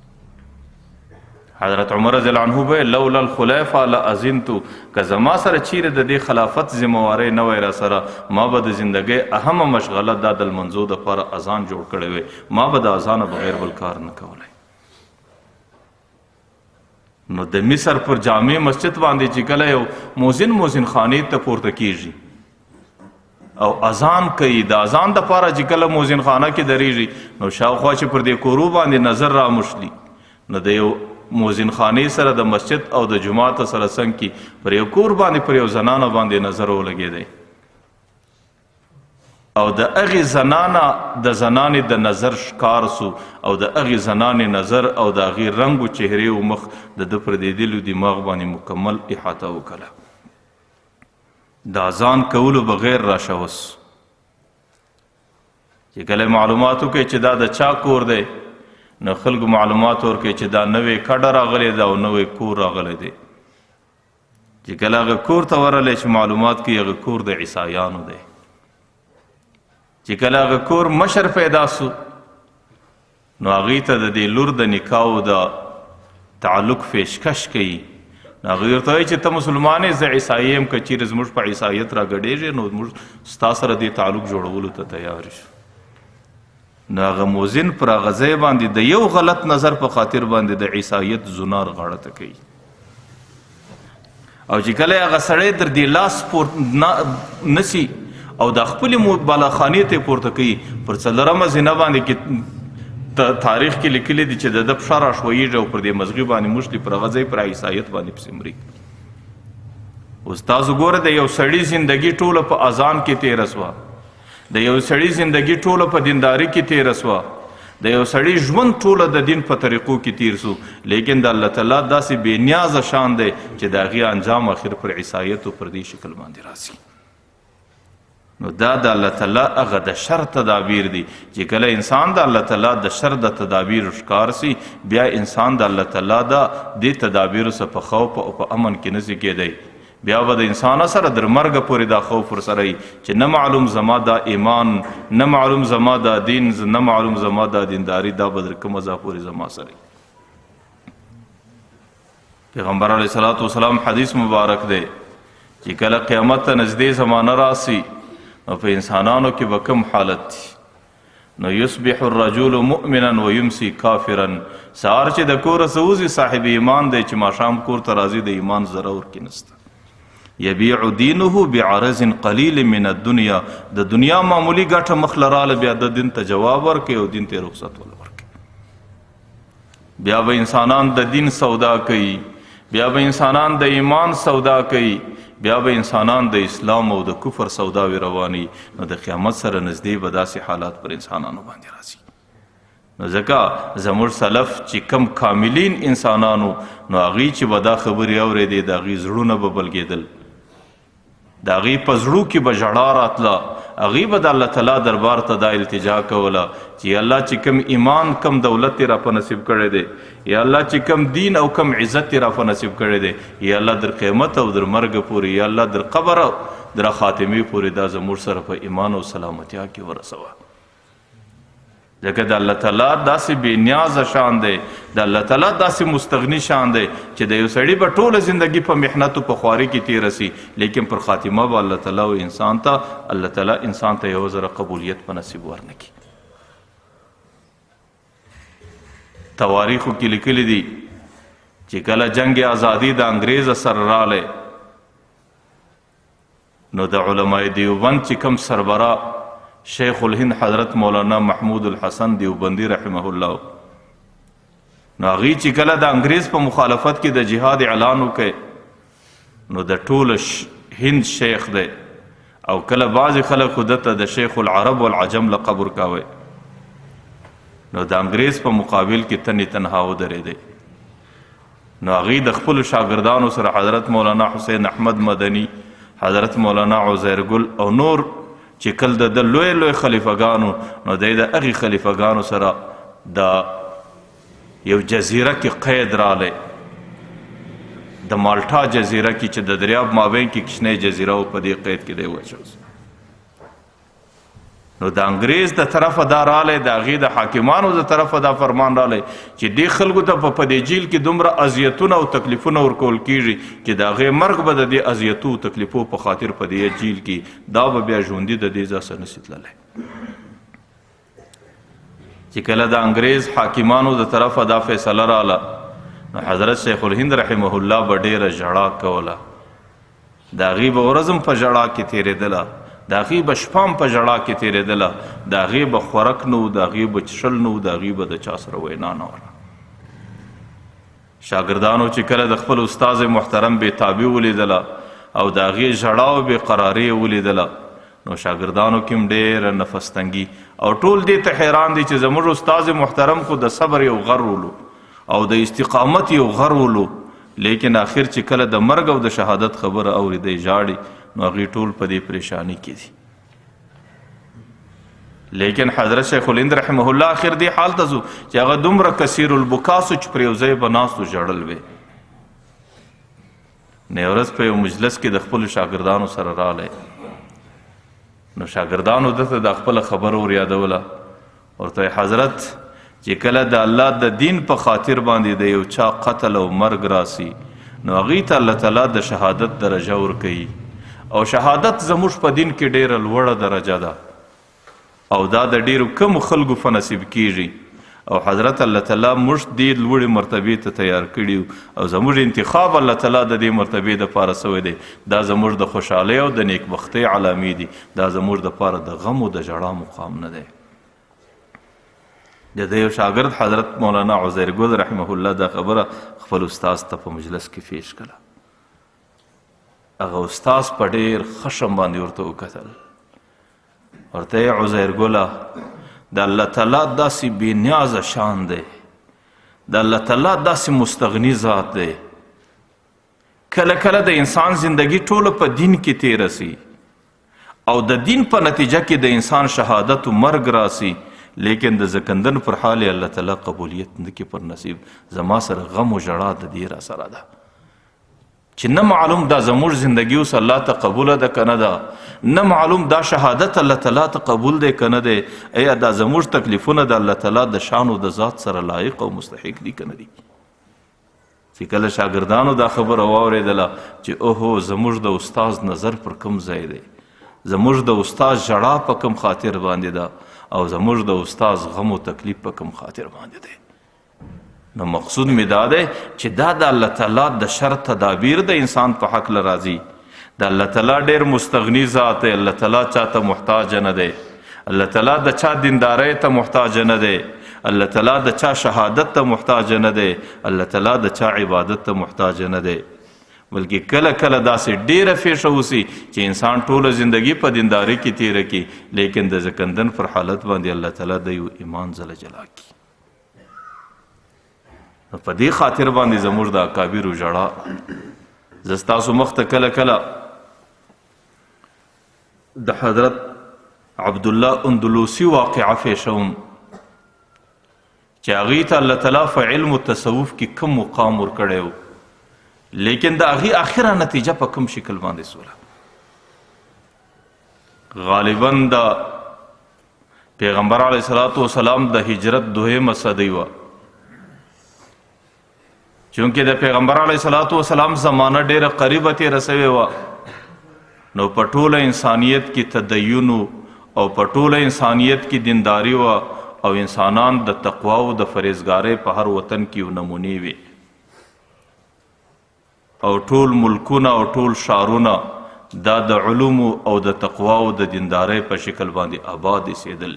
حضرت عمر رضی الله عنه به لولا الخلافه لاذنت که زما سره چیرې د دې خلافت ذمہواری نه وای را سره ما به د زندګۍ اهمه مشغله دا د لمنځو دپاره اذان جوړ کړی وی ما به د اذانه بغیر بل کار نه کولی. نو د مصر پر جامع مسجد باندې چې کله یو موزن خانې ته پورته کیږي او اذان کوي د اذان دپاره چې کله موزن خانه کې درېږي نو شاوخوا چې پر دې کورو باندې نظر را مشلي نو د یو موزن خانې سره د مسجد او د جماعت سره څنګ کې پر یو کور باندې پر یو زنانه باندې نظر ولګېدی او د هغې زنانه د زنانې د نظر ښکار سو او د هغې زنانې نظر او د هغې رنګ و چهرې و مخ د ده پر دېدلو دماغ باندې مکمل احاطه وکړه. د اذان کولو بغیر راشوس چې کله معلومات وکړي چې دا د چا کور دی نو خلکو معلومات ورکړي چې دا نوې کډه راغلی ده او نوې کور راغلی دی چې کله هغه کور ته ورغلی چې معلومات کوي هغه کور د عیسایانو دی. چې کله هغه کور مشر پیدا سو نو هغوی ته د دې لور د نکاحو د تعلق پیشکش کوي. نو هغوی ورته وایي چې ته مسلمان یې، زه عیسایي یم، که چیرې زموږ په عیسایت راګډېږې نو موږ ستا سره دې تعلق جوړولو ته تیار شو. نو هغه موزن پر هغه ځای باندې د یو غلط نظر په خاطر باندې د عیسایت زنار غاړه ته کوي. او چې کله هغه سړی در دې لاس نسی او د خپلې بالاخانې ته پورته کوي، پر څلورمه زینه باندې کې تاریخ کې لیکلی دي چې د ده پښه راښویېږي او پر دې مزغي باندې موښتي، پر هغه ځای پر عیسایت باندې پسې مري. اوس تاسو ګوره د یو سړي زندګي ټوله په اذان کې تېره سوه، د یو سړي زندگی ټوله په دینداری کې تیره سوه، د یو سړي ژوند ټوله د دین په طریقو کې تیر سو، لیکن د الله تعالی داسې بې نیازه شان دی چې د هغې انجام اخر پر عیسایت او پر دې شکل باندې راسي. نو دا د الله تعالی هغه د شر تدابیر دي چې کله انسان د الله تعالی د شر د تدابیر ښکار سي، بیا انسان د الله تعالی د دې تدابیرو څخه په خوف او په امن کې نسي کېدی. بیا به د انسان سره در مرګ پورې دا خوف ورسره وي چې نه معلوم زما دا ایمان، نه معلوم زما دا دین، نه معلوم زما دا دینداری، دا به در کومه ځای پورې زما سره. پیغمبر علیه الصلاة والسلام حدیث مبارک دی چې کله قیامت ته نږدې زمانه راسي نو په انسانانو کې به کوم حالت دی. نو یصبح الرجل مؤمنا ویمسی کافرا. سهار چې د کوره څه وځي صاحب ایمان دی چې ماښام کور ته راځي د ایمان ذره ورکې نسته. یبیع دینه بعرض قلیل من الدنیا. د دنیا معمولی ګټه مخله راله بیا د دین ته جواب ورکوي او دین ته رخصت ورکوي. بیا به انسانان د دین سودا کوي، بیا به انسانان د ایمان سودا کوي، بیا به انسانان د اسلام او د کفر سوداوي رواني. نو د قیامت سره نږدې به داسې حالات پر انسانانو باندې راځي. نو ځکه زموږ سلف چې کم کاملین انسانانو نو هغوی چې به دا خبرې اورېدې د هغوی زړونه به بلګېدل، د هغوی په زړو کې به ژړا راتله، هغوی به د الله تعالی دربار ته دا التجا کوله چې یا الله چې کم ایمان کم دولت یې را په نصیب کړی دی، یا الله چې کم دین او کم عزت یې را په نصیب کړی دی، یا الله در قیامت او در مرګ پورې، یا الله در قبر او در خاتمې پورې دا زموږ سره په ایمان او سلامتیا کې ورسوه. ځکه د الله تعالی داسې بې نیازه شان دی، د الله تعالی داسې مستغني شان دی چې د یو سړي به ټوله زندگی په محنت او په خواري کې تېره سي، لیکن پر خاتمه به الله تعالی او انسان ته یو ذره قبولیت په نصیب ورنکړي. تواریخو کې لیکلي دي چې کله جنگ ازادي د انګریز سره رالی نو د علماء دیوبند چې کوم سربراہ شیخ الهند حضرت مولانا محمود الحسن دیوبندی رحمه الله، نو هغوی چې کله د انګریز په مخالفت کې د جهاد اعلان وکړ نو د ټول هند شیخ دی، او کله بعضې خلک خو دته د شیخ العرب والعجم لقب ورکاوی. نو د انګریز په مقابل کې تنې تنها ودرېدی. نو هغوی د خپلو شاګردانو سره حضرت مولانا حسین احمد مدني، حضرت مولانا عزیر ګل او نور چې کل د لوی لوی خلیفګانو، نو دی د هغې خلیفګانو سره د یو جزیره کې قید رالی، د مالټا جزیره کې چې د دریاب مابین کې کشنۍ جزیره و، په دې قید کې دی وچوس. نو د انګریز د طرفه دا رالی، د هغې د حاکمانو د طرفه دا فرمان رالی چې دې خلکو ته په دې جیل کې دومره اذیتونه او تکلیفونه ورکول کیږي چې د هغې مرګ به د دې اذیتو او تکلیفو په خاطر په دې جیل کې دا به بیا ژوندي د دې ځای سره نشي تللی. چې کله د انګریز حاکمانو د طرفه دا فیصله راله نو حضرت شیخ الهند رحمه الله به ډېره ژړا کوله، د هغې به ورځ هم په ژړا کې تېرېدله، د هغې به شپه هم په ژړا کې تېرېدله، د هغې به خورک نه و، د هغې به څښل نه و، د هغې به د چا سره وینا نه وله. شاګردانو چې کله د خپل استاذ محترم بېتابي ولیدله او د هغې ژړا او بېقراري یې ولیدله نو شاګردانو کې هم ډېره نفس تنګي او ټول دې ته حیران دي چې زموږ استاذ محترم خو د صبر یو غر ولو او د استقامت یو غر ولو، لیکن آخر چې کله د مرګ او د شهادت خبره اورېدی ژاړي نو هغوی ټول په دې پریشانی کې دي. لیکن حضرت شیخ الهند رحمه الله آخر دې حال ته ځو چې هغه دومره کثیر البکا سو چې پر یو ځای به ناست و ژړل وی. نه ورځ په یو مجلس کې د خپلو شاګردانو سره راغلی نو شاګردانو دته د خپله خبره ور یادوله ورته حضرت چې کله د الله د دین په خاطر باندې د یو چا قتل او مرګ راسي نو هغې ته الله تعالی د شهادت درجه ورکوي او شهادت زموږ په دین کې ډیره لوړه درجه ده او دا د ډیرو کمو خلکو په نصیب کیږي او حضرت الله تعالی موږ دې لوړې مرتبې ته تیار کړي او زموږ انتخاب الله تعالی د دې مرتبې دپاره سوی دی دا زموږ د خوشحالۍ او د نیکبختۍ علامې دي دا زموږ دپاره د غم او د ژړا مقام نه دی د ده یو شاګرد حضرت مولانا عزیر ګل رحمه الله دا خبره خپل استاذ ته په مجلس کې پیش کړه هغه استاذ په ډېر خشم باندې ورته وکتل ورته یې عزیر ګله د الله تعالی داسې بې نیازه شان دی د الله تعالی داسې مستغني ذات دی کله کله د انسان زندگی ټوله په دین کې تیره سي او د دین په نتیجه کې د انسان شهادت و مرګ راسي لیکن د زکندن پر حال الله تعالی قبولیت نه کې پر نصیب زما سره غم و ژړا د دې را سره ده چې نه معلوم دا زموږ زندگی اوس الله ته قبوله ده که نه ده نه معلوم دا شهادت الله تعالی ته قبول دی که نه دی ایا دا زموږ تکلیفونه د الله تعالی د شان و د ذات سره لایق او مستحق دي که نه دي چې کله شاګردانو دا خبره واورېدله چې اوهو زموږ د استاز نظر پر کوم ځای دی زموږ د استاز ژړا په کوم خاطر باندې ده او زموږ د استاز غم و تکلیف په کوم خاطر باندې دی نو مقصود می دا دی چې دا د الله تعالی د شر تدابیر د انسان په حق له راځي د الله تعالی ډېر مستغني ذات دی الله تعالی چا ته محتاج نه دی الله تعالی د چا دیندارۍ ته محتاج نه دی الله تعالی د چا شهادت ته محتاج نه دی الله تعالی د چا عبادت ته محتاج نه دی بلکې کله کله داسې ډیره پیښه وسي چې انسان ټوله زندگی په دیندارۍ کې تیره کړي لیکن د زکندن پر حالت باندې الله تعالی د یو ایمان زله جلا کړي نو په دې خاطر باندې زموږ د اکابرو ژړا زه ستاسو مخ ته کله کله د حضرت عبدالله اندلوسی واقعه پیښوم چې هغې ته الله تعالی په علم و تصوف کې کم مقام ورکړی و لیکن د هغې آخره نتیجه په کوم شکل باندې سوله غالبا د پیغمبر علیه صلات وسلام د هجرت دویمه صدۍ وه چونکې د پیغمبر علیه صلات وسلام زمانه ډیره قریبه تېره سوې وه نو په ټوله انسانیت کې تدین او په ټوله انسانیت کې دینداري وه او انسانان د تقوا او د فریضګارۍ په هر وطن کې یو نمونې وې او ټول ملکونه او ټول ښارونه دا د علومو او د تقوا او د دیندارۍ په شکل باندې آباد ایسېدل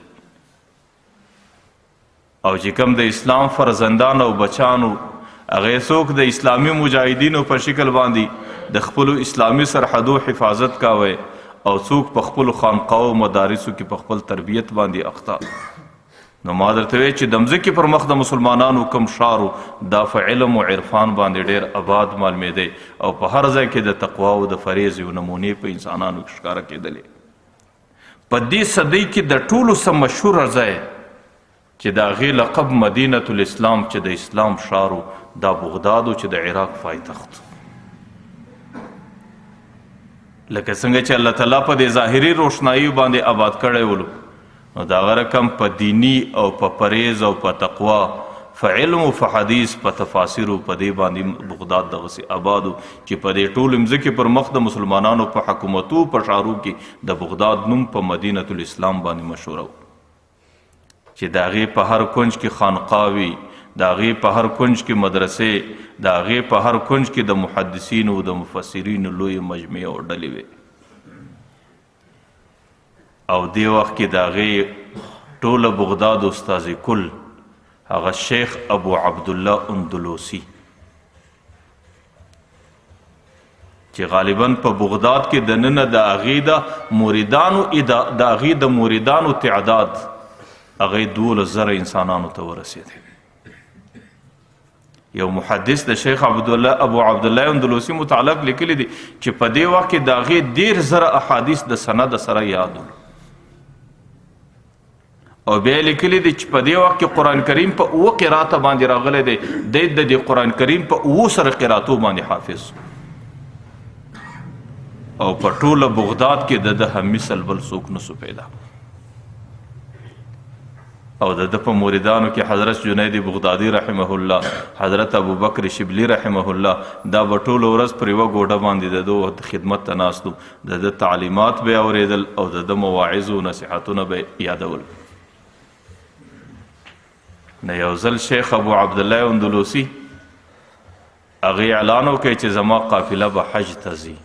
او چې کوم د اسلام فرزندان او بچانو هغې څوک د اسلامي مجاهدینو په شکل باندې د خپلو اسلامي سرحدو حفاظت کاوه او څوک په خپلو خانقاو و مدارسو کې په خپل تربیت باندې اخته نو ما درته وی چې د مځکې پر مخ د مسلمانانو کم ښار دا په علم و عرفان باندې ډېر آباد معلومېدی او په هر ځای کې د تقوا او د فریض یو نمونې په انسانانو کې ښکاره کېدلې په دې صدۍ کې د ټولو څه مشهوره ځای چې د هغې لقب مدینة الاسلام چې د اسلام ښار دا بغداد چې د عراق پایتخت لکه څنګه چې الله تعالی په دې ظاهري روښنایي باندې آباد کړی ولو نو د هغه رقم په دیني او په پرهیز او په تقوا په علم او په حدیث په تفاسیرو په دې باندې بغداد دغسې آبادو چې په دې ټول مځکې پر مخ د مسلمانانو په حکومتو په ښارو کې د بغداد نوم په مدینة الاسلام باندې مشهوره و چې د هغې په هر کنج کې خانقاوي د هغې په هر کنج کې مدرسې د هغې په هر کنج کې د محدثینو او د مفسرینو لویې مجمعې او ډلې وې او دې وخت کې د هغې ټوله بغداد استاذ کل هغه شیخ ابو عبدالله اندلوسی چې غالبا په بغداد کې دننه د هغې د مریدانو تعداد هغې 12,000 انسانانو ته ورسېدی یو محدث د شیخ ابو عبدالله اندلوسی متعلق لیکلی دی چې په دې وخت کې د هغې 10,000 احادیث د سند سره یاد او بیا لیکلی دی چې په دې وخت کې قرآن کریم په 9 قرات باندې راغلی دی د قرآن کریم په 9 سره قراتو باندې حافظ او په ټوله بغداد کې د ده هم مثل بل څوک نسو پیدا او د ده په موریدانو کې حضرت جنید بغدادي رحمه الله، حضرت ابوبکر شبلی رحمه الله، دا به ټوله ورځ پر یوه ګوډه باندې د ده خدمت ته ناست وو، د ده تعلیمات به یې اورېدل او د ده مواعظ و نصیحتونه به یادول. نه یو ځل شیخ ابو عبدالله اندلوسي هغې اعلان وکړی چې زما قافله به حج ته ځي.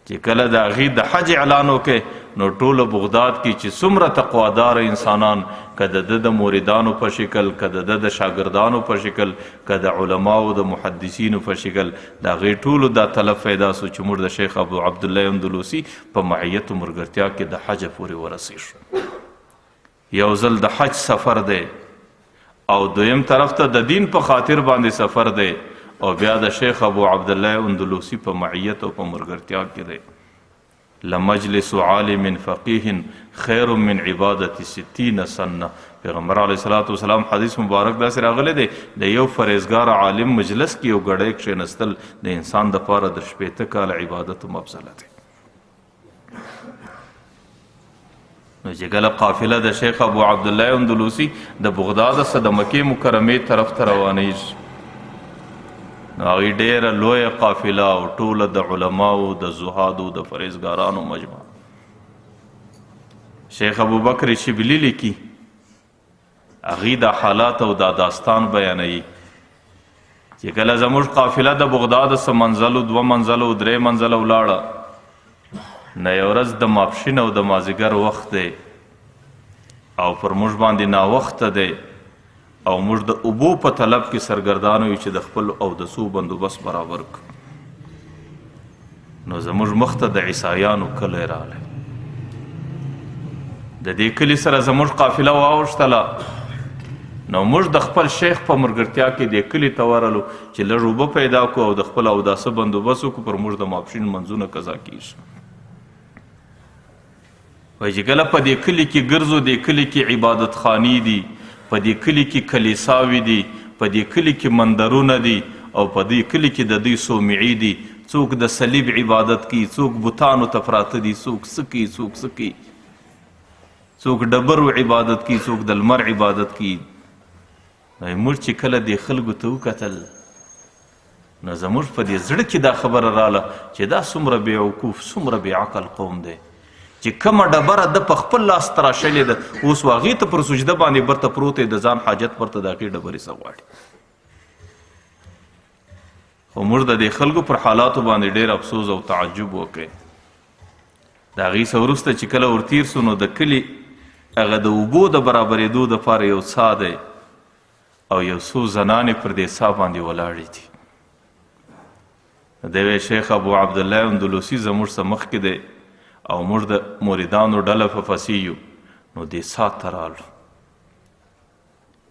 چې کله د هغې د حج اعلان وکړی نو ټوله بغداد کې چې څومره تقوادار انسانان، که د ده د موریدانو په شکل، که د ده د شاګردانو په شکل، که د علماو د محدثینو په شکل، د هغې ټولو دا طلب پیدا سو چې موږ د شیخ ابو عبدالله اندلوسي په معیت و ملګرتیا کې د حج پورې ورسېږو. یو ځل د حج سفر دی او دویم طرف ته د دین په خاطر باندې سفر دی او بیا د شیخ ابو عبدالله اندلوسي په معیت او په ملګرتیا کې دی. لمجلس عالم فقیه خیر من عبادت 60 سنه. پیغمبر علیه الصلاة والسلام حدیث مبارک داسې راغلی دی د یو فرهیزګار عالم مجلس کې یو ګړی کښېنستل د انسان دپاره د 80 کاله عبادت مبذله دی. نو چې کله قافله د شیخ ابو عبدالله اندلوسي د بغداد څخه د مکې مکرمې طرف ته روانیږي، نو هغې ډېره لویه قافله او ټوله د علماو د زهادو د فرهیزګارانو مجموعه. شیخ ابوبکر شبلی لیکي هغې دا حالات او دا داستان بیانوي چې کله زموږ قافله د بغداد څخه منزل و 2 منزل و 3 منزل ولاړه، نه یو ورځ د ماپښین او د مازدیګر وخت دی او پر موږ باندې ناوخته دی او موږ د اوبو په طلب کې سرګردان یو چې د خپل اودسو بندوبست برابر کړو. نو زموږ مخ ته د عیسایانو کلی راغلی، د دې کلي سره زموږ قافله واوښتله. نو موږ د خپل شیخ په ملګرتیا کې دې کلي ته ورغلو چې لږ اوبه پیدا کړو او د خپل اوداسه بندوبست وکړو، پر موږ د ماپښین منځونه قضا کېږي. وایي چې کله په دې کلي کې ګرځو، دې کلي کې عبادت خانې دي، په دې کلي کې کلیساوي دي، په دې کلي کې مندرونه دي او په دې کلي کې د دوی صومعي دي. څوک د صلیب عبادت کوي، څوک بوتانو ته پراته دي، څوک څه کوي، څوک څه کوي، څوک ډبرو عبادت کوي، څوک د لمر عبادت کوي. موږ چې کله دې خلکو ته وکتل نو زموږ په دې زړه کې دا خبره راله چې دا څومره بې وقوف، څومره بې عقل قوم دی چې کومه ډبره ده په خپل لاس تراشلې ده، اوس هغې ته پر سجده باندې برته پروت دی، د ځان حاجت پرته د هغې ډبرې څه غواړي. خو موږ د دې خلکو پر حالاتو باندې ډېر افسوس او تعجب وکړی. د هغې څه وروسته چې کله ورتېر سو نو د کلي هغه د اوبو د برابرېدو دپاره یو څا دی او یو څو زنانې پر دې څا باندې ولاړې دي. دی وی شیخ ابو عبدالله اندلوسي زموږ څه مخکې دی او موږ د موریدانو ډله په فصیح یو، نو دې څا ته رالو.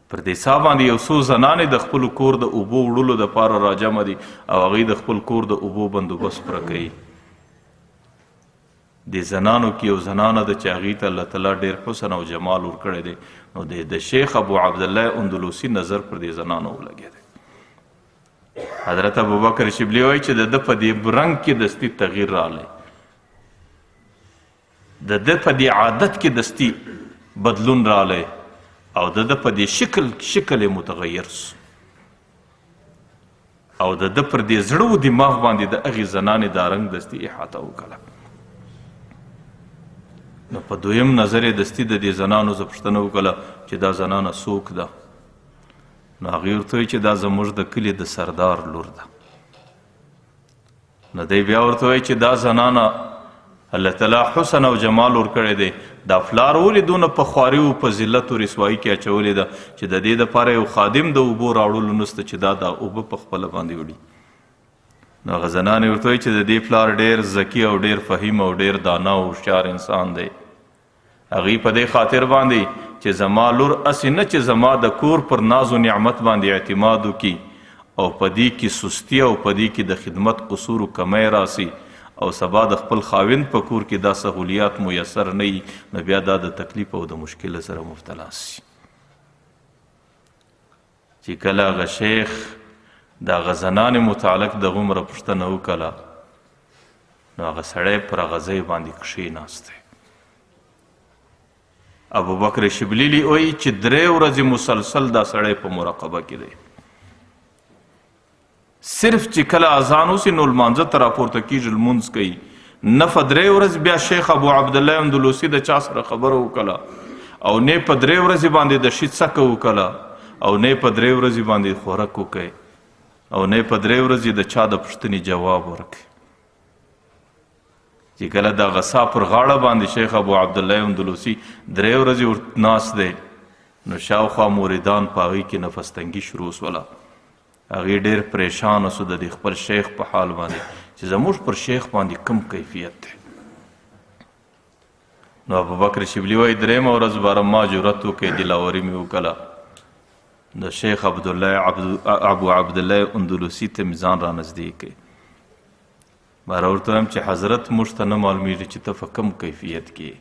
پر دې څا باندې یو څو زنانې د خپلو کور د اوبو وړلو دپاره راجمع دي او هغوی د خپل کور د اوبو بندوبست پوره کوي. دې زنانو کې یو زنانه ده چې هغې ته الله تعالی ډېر حسن او جمال ورکړی دی، نو د شیخ ابو عبدالله اندلوسي نظر پر دې زنانو ولګېدی. حضرت ابوبکر شبلی وایي چې د ده په دې رنګ کې دستي تغییر راغلی، د ده په دې عادت کې دستي بدلون راغلی او د ده په دې شکل متغیر سو او د ده پر دې زړه و دماغ باندې د هغې زنانې دا رنګ دستي احاطه وکړه. نو په دویم نظر یې دستي د دې زنانو زه پوښتنه وکړه چې دا زنانه څوک ده؟ نو هغې ورته وایي چې دا زموږ د کلي د سردار لور ده. نو دی بیا ورته وایي چې دا زنانه الله تعالی حسن او جمال ورکړی دی، دا پلار ولې دونه په خواري او په ذلت او رسوایي کې اچولې ده چې د دې دپاره یو خادم د اوبو راوړلو نسته چې دا اوبه په خپله باندې وړي. نو هغه زنانې ورته وایي چې د دې پلار ډېر ذکي او ډېر فهیم او ډېر دانا او هوښیار انسان دی. هغې په دې خاطر باندې چې زما لور اسې نه چې زما د کور پر ناز و نعمت باندې اعتماد وکړي او په دې کې سستي او په دې کې د خدمت قصور و کمی راسي او سبا د خپل خاوند په کور کې دا سهولیات میسر نه وي، نو بیا دا د تکلیف او د مشکل سره مبتلا سي. چې کله هغه شیخ د هغه زنانې متعلق دغومره پوښتنه وکړه نو هغه سړی پر هغه ځای باندې کښېناستی. ابوبکر شبلیلی وایي چې 3 ورځې مسلسل دا سړی په مراقبه کې دی. صرف چې کله اذان وسي نو لمانځه ته راپورته کېږي، لمونځ کوي. نه په 3 ورځې بیا شیخ ابو عبدالله اندلوسي د چا سره خبره وکړه، او نه په 3 ورځې باندې د شي څکه وکړه، او نه په 3 ورځې باندې خوراک وکړي، او نه په 3 ورځې د چا د پوښتنې جواب ورکړي. چې کله د غصا پر غاړه باندې شیخ ابو عبدالله اندلوسي 3 ورځې ناست دی، نو شاوخوا موریدان په هغې کې نفس تنګي شروع سوله. هغې ډېر پریشانه سو د خپل شیخ په حال باندې چې زموږ پر شیخ باندې کم کیفیت دی. نو ابوبکر شبلی وایي 3مه ورځ باره ما جرأت وکړی، دلاوري مې وکړه، د شیخ ابو عبدالله اندلوسي ته مې ځان رانږدې کړی. باره ورته وایم چې حضرت موږ ته نه معلومیږي چې ته په کم کیفیت کې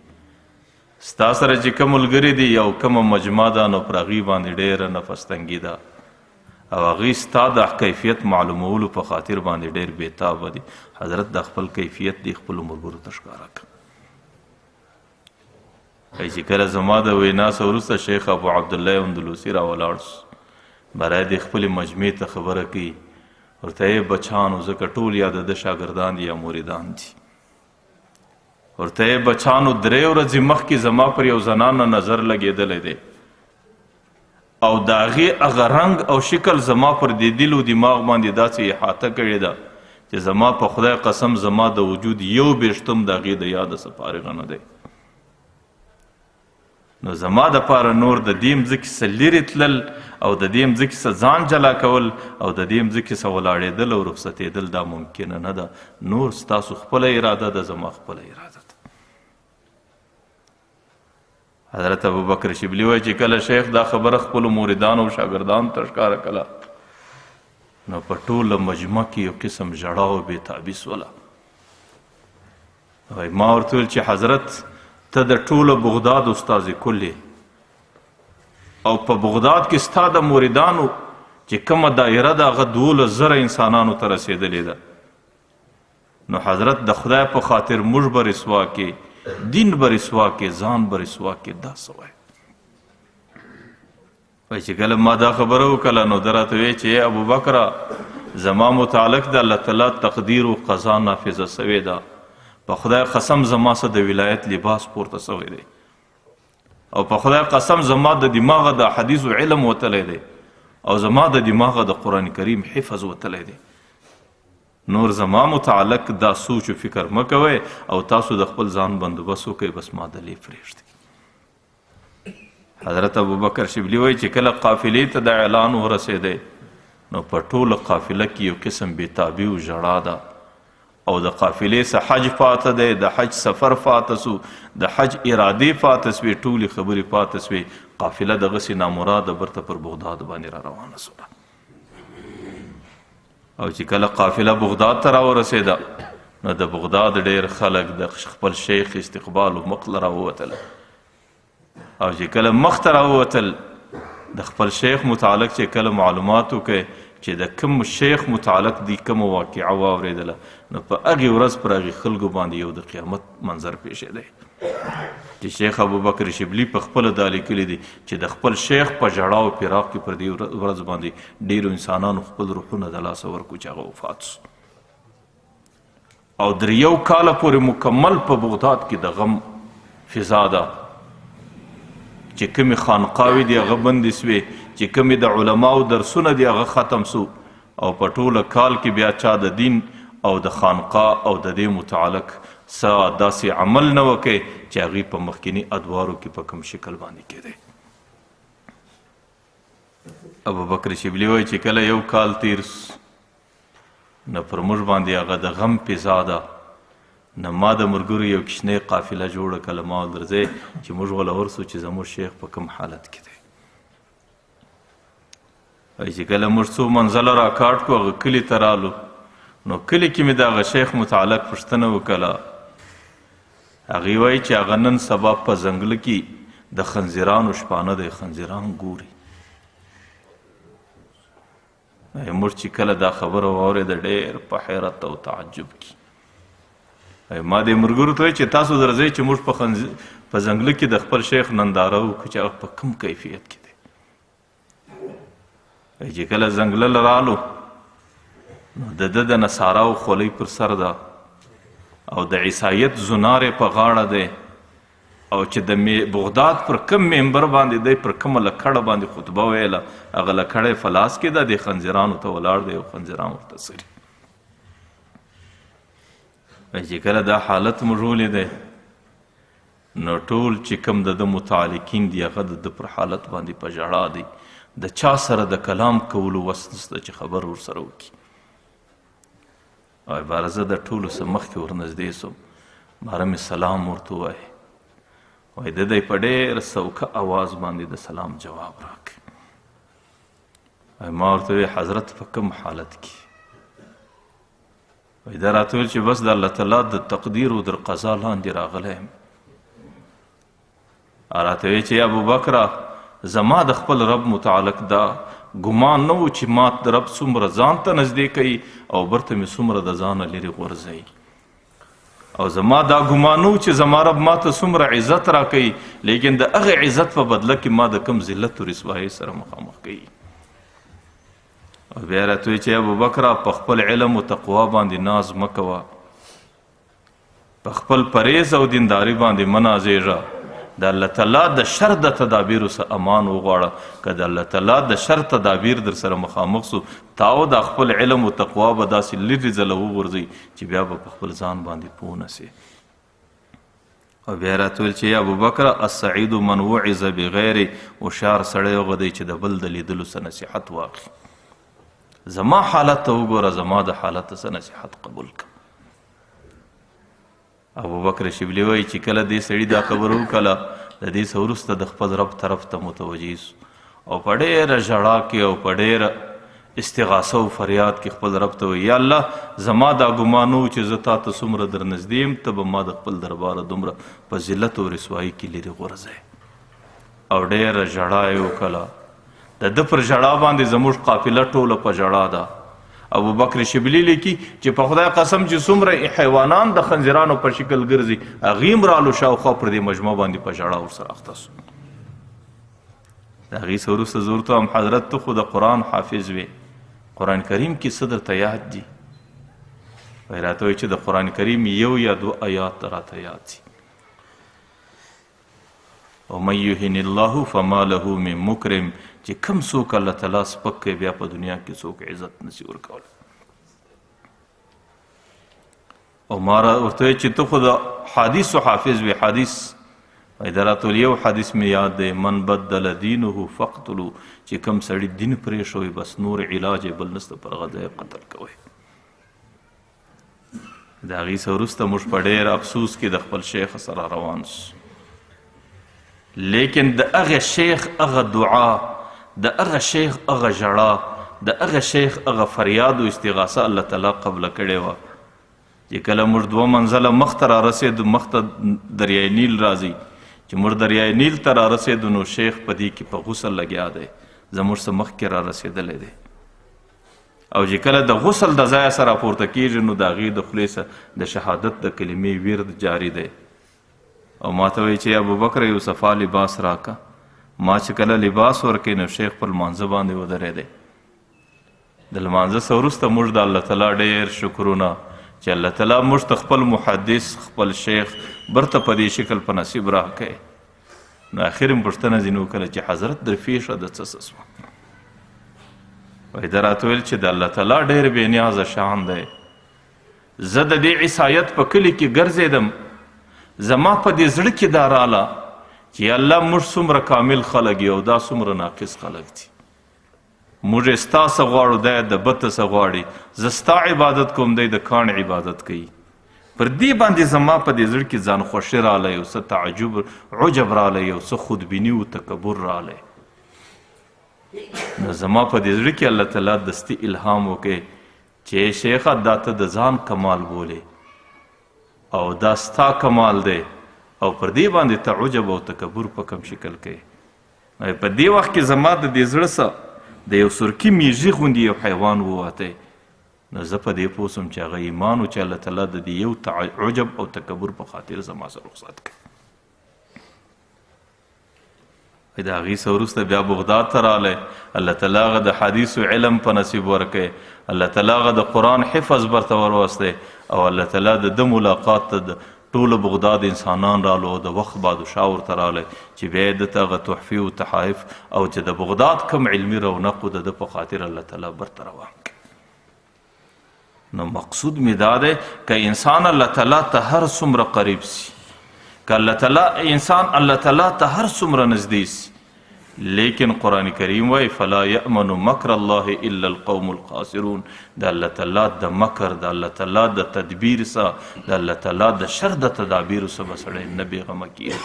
ستا سره چې کوم ملګري دي یو کومه مجمع ده، نو پر هغې باندې ډېره نفس تنګي ده، او هغې ستا د کیفیت معلومولو په خاطر باندې ډېر بېتابه دي. حضرت د خپل کیفیت دی خپلو ملګرو ته ښکاره کړه. چې کله زما د وینا څخه وروسته شیخ ابو عبدالله اندلوسي راولاړ سو، برای د خپلې مجمع ته خبره کوي، ورته یې بچانو ځکه ټول یا د ده شاګردان دي یا موریدان دي، ورته یې بچانو 3 ورځې مخکې زما پر یو زنانه نظر لګېدلی دی، او د هغې هغه رنګ او شکل زما پر دې دل و دماغ باندې داسې احاطه کړې ده چې زما په خدای قسم زما د وجود 1/20 د هغې د یاده څه فارغه نه دی. نو زما دپاره نور د دې مځکې څه لرې تلل او د دې مځکې څه ځان جلا کول او د دې مځکې څه ولاړېدل او رخصتېدل دا ممکنه نه ده. نور ستاسو خپله اراده ده، زما خپله اراده ده. حضرت ابوبکر شبلی وایي چې کله شیخ دا خبره خپلو موریدانو او شاګردانو ته ښکاره کړه، نو په ټوله مجمع کې یو قسم ژړا او بېتابي سوله. ما ورته ویل چې حضرت ته د ټوله بغداد استاذ کلی، او په بغداد کې ستا د موریدانو چې کومه دایره ده هغه 12,000 انسانانو ته رسېدلې ده. نو حضرت د خدای په خاطر موږ به رسوا کې، دین به رسوا کې، ځان به رسوا کې، دا څه وایي؟ وایي چې کله ما دا خبره وکړه نو ده راته وایي چې ابوبکره زما متعلق د الله تعالی تقدیر و قضا نافظه سوې ده، په خدای قسم زما څه د ولایت لباس پورته سوی دی، او په خدای قسم زما د دماغه د حدیث و علم وتلی دی، او زما د دماغه د قرآن کریم حفظ وتلی دی. نور زما متعلق دا سوچ و فکر مه کوئ، او تاسو د خپل ځان بندوبست وکئ، بس ما دلې پرېږدئ. حضرت ابوبکر شبلی وایي چې کله قافلې ته د اعلان ورسېدی، نو په ټوله قافله کې یو قسم بېتابي و ژړا ده، او د قافلې څه حج پاته دی، د حج سفر پاته سو، د حج ارادې پاته سوې، ټولې خبرې پاته سوې. قافله دغسې نامراده برته پر بغداد باندې را روانه سوله. او چې کله قافله بغداد ته راورسېده، نو د بغداد ډېر خلک د خپل شیخ استقبال و مخ له راووتل، او چې کله مخ ته راووتل د خپل شیخ متعلق چې کله معلومات وکړي چې د کوم شیخ متعلق دی کومه واقعه واورېدله، نو په هغې ورځ پر هغې خلکو باندې یو د قیامت منظر پیښېدی چې شیخ ابوبکر شبلی په خپله دا لیکلي دي چې د خپل شیخ په ژړا او فراق کې پر دې ورځ باندې ډېرو انسانانو خپل روحونه د لاسه ورکړو چې هغه وفات سو. او 3 کاله پورې مکمل په بغداد کې د غم فضا ده، چې کومې خانقاوې دي هغه بندې سوې، چې کومې د علماو درسونه دي هغه ختم سو، او په ټوله کال کې بیا چا د دین او د خانقاه او د دې متعلق څه داسې عمل نه وکړي چې هغې په مخکیني ادوارو کې په کوم شکل باندې کېدی. ابوبکر شبلی وایي چې کله 1 کال تیر نو پر موږ باندې هغه د غم فضا ده، نه ما د ملګرو یو کشنۍ قافله جوړه کړه، ما ورځئ چې موږ غوله ورسو چې زموږ شیخ په کوم حالت کې دی. وایي چې کله موږ څو منزله راکاټ کړو هغه کلي ته رالو، نو کلي کې مې د هغه شیخ متعلق پوښتنه وکړه. هغې وایي چې هغه نن سبا په ځنګله کې د خنزیرانو شپانه دی، خنزیران ګوري. موږ چې کله دا خبره واورېده ډېر په حیرت او تعجب کې ما دې ملګرو ته وایي چې تاسو درځئ چې موږ په ځنګله کې د خپل شیخ ننداره وکړو چې هغه په کوم کیفیت کې دی. چې کله ځنګله له رالو نو د ده د نصاراو خولۍ پر سر ده او د عیسایت زنار په غاړه دی او چې د بغداد پر کم منبر باندې دی پر کومه لکړه باندې خطبه ویله هغه لکړه یې فلاس کې ده د خنزیرانو ته ولاړ دی او خنزیران ورته څري. چې کله دا حالت موږ ولیدی نو ټول چې کوم د ده متعلقین دي هغه د ده پر حالت باندې په ژړا دی. د چا سره د کلام کولو وس نشته چې خبر ورسره وکړي. او باره زه د ټولو څه مخکې ورنږدې سوم باره مې سلام ورته ووایه وایي د دی په ډېر سوکه اواز باندې د سلام جواب راکړ. ما ورته وویل حضرت په کوم حالت کې؟ وایي دا راته ویل چې بس د الله تعالی د تقدیر او د قضا لاندې راغلی یم. راته ویل چې ابوبکره زما د خپل رب متعلق دا ګمان نه و چې ما د رب څومره ځان ته نږدې کوي او برته مې څومره د ځانه لرې غورځوي. او زما دا ګمان نه و چې زما رب ما ته څومره عزت راکوي لیکن د هغې عزت په بدله کې ما د کوم ذلت و رسوایۍ سره مخامخ کوي. او بیا راته وایي چې ابوبکره په خپل علم او تقوا باندې ناز مه کوه، په خپل پرهیز او دینداري باندې مه نازېږه، د الله تعالی د شر د تدابیرو څخه امان وغواړه. که د الله تعالی د شر تدابیر در سره مخامخ سو تاو د خپل علم او تقوا به داسې لرې ځله وغورځئ چې بیا به په خپل ځان باندې پوه نه سې. او بیا راته ویل چې ابوبکره السعید من وعظ بغیر هوښیار سړی هغه دی چې د بل د لیدلو څه نصیحت واخلي. زما حالت ته وګوره، زما د حالت څه نصیحت قبول کړه. ابوبکر شبلی وایي چې کله دې سړي دا خبره وکړه د دې څه وروسته د خپل رب طرف ته متوجه سو او په ډېره ژړا کې او په ډېره استغاثه او فریاد کې خپل رب ته وایي یا الله زما دا ګمان و چې زه تا ته څومره در نږدې یم ته به ما د خپل درباره دومره په ذلت او رسوایي کې لرې غورځوې. او ډېره ژړا یې وکړه. د ده پر ژړا باندې زموږ قافله ټوله په ژړا ده. ابوبکر شبلی لیکي چې په خدای قسم چې څومره حیوانان د خنزیرانو په شکل ګرځي هغې هم رالو شاوخوا پر دې مجمع باندې په ژړا ورسره اخته سو. د هغې څه وروسته زه ورته وایم حضرت ته خو د قرآن حافظ وې، قرآن کریم کې څه درته یاد دي؟ وایي راته وایي چې د قرآن کریم 1 یا 2 آیات راته یاد دي. ومن یهن الله فما له من مکرم، چې کم څوک الله تعالی سپک کوي بیا په دنیا کې څوک عزت نشي ورکولی. او ما ورته وایي چې ته خو د حدیثو حافظ وې. حدیث وایي دا راته یو حدیث مې یاد دی من بدل دینه فقتلو، چې کم سړي دین پرېښوي بس نور علاج یې بل نسته پر هغه ځای قتل کوئ. د هغې څه وروسته موږ په ډېر افسوس کې د خپل شیخ سره روان سو. لیکن د هغه شیخ هغه دعا، د هغه شیخ هغه ژړا، د هغه شیخ هغه فریاد و استغاثه الله تعالی قبله کړې وه چې کله موږ 2 منزله مخته رارسېدو، مخته دریای نیل راځي، چې موږ دریای نیل ته رارسېدو نو شیخ په دې کې په غسل لګیا دی، زموږ څه مخکې رارسېدلی دی. او چې کله د غسل د ځایه سره راپورته کېږي نو د هغې د خولې څخه د شهادت د کلمې ورد جاري دی. او ما ته وایي چې ابوبکر یو صفا لباس راکه. ما چې کله لباس ورکړی نو شیخ په لمانځه باندې ودرېدی. د لمانځه څه وروسته موږ د الله تعالی ډېر شکرونه چې الله تعالی موږ ته خپل محدث خپل شیخ برته په دې شکل په نصیب راکړی. نو اخر یې پوښتنه ځینې وکړله چې حضرت در پیښه د څه سوه؟ وایي دا راته ویل چې د الله تعالی ډېر بې نیازه شان دی. زه د دې عیسایت په کلي کې ګرځېدم، زما په دې زړه کې دا راله چې الله موږ څومره کامل خلک یو دا څومره ناقص خلک دي. موږ یې ستا څه غواړو دی د بته څه غواړي. زه ستا عبادت کوم دی د کاڼ عبادت کوي. پر دې باندې زما په دې زړه کې ځان خوښي راله، یو څه تعجب عجب راله، یو څه خودبیني و تکبر راله. نو زما په دې زړه کې الله تعالی دستي الهام وکړي چې شیخه دا ته د ځان کمال بولې او دا ستا کمال دی او پر دې باندې ته عجب او تکبر په کم شکل کوي. په دې وخت کې زما د دې زړه څخه د یو سرکي میږي غوندې یو حیوان ووتی. نو زه په دې پوه سوم چې هغه ایمان و چې الله تعالی د دې یو عجب او تکبر په خاطر زما سره رخصت کړ. د هغې څه وروسته بیا بغداد ته راغلی، الله تعالی هغه د حدیثو علم په نصیب ورکړی، الله تعالی هغه د قرآن حفظ برته وروستی او الله تعالی د ده ملاقات ته د ټوله بغداد انسانان رالو او د وخت بادشاه ورته راغلی چې بیا یې دته هغه تحفې و تحایف او چې د بغداد کم علمي رونق و د ده په خاطر الله تعالی برته روان کړي. نو مقصود مې دا دی که انسان الله تعالی ته هر څومره قریب سي، که انسان الله تعالی ته هر څومره نږدې سي، لیکن قرآن کریم وایي فلا یأمن مکر الله الا القوم الخاسرون. د الله تعالی د مکر، د الله تعالی د تدبیر څخه، د الله تعالی د شر د تدابیرو څخه به سړی نه بېغمه کېږي.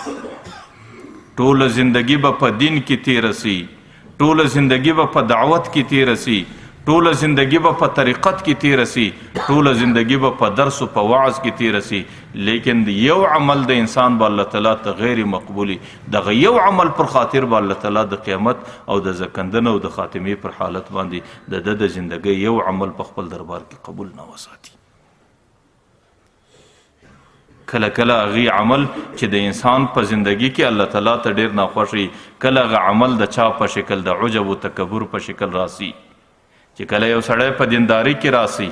ټوله زندګي به په دین کې تېره سي، ټوله زندګي به په دعوت کې تېره سي، ټوله زندگی به په طریقت کې تیره سي، ټوله زندگی به په درس او په وعظ کې تیره سي، لیکن یو عمل د انسان به الله تعالی ته غیر مقبولی، دغه یو عمل پر خاطر به الله تعالی د قیامت او د زکندن او د خاتمې پر حالت باندې د د زندگی یو عمل په خپل دربار کې قبول نه وساتي. کله کله هغې عمل چې د انسان په زندگی کې الله تعالی ته ډیر ناخوښ وي، کله هغه عمل د چا په شکل د عجب او تکبر په شکل راسي، چې کله یو سړی په دینداري کې راسي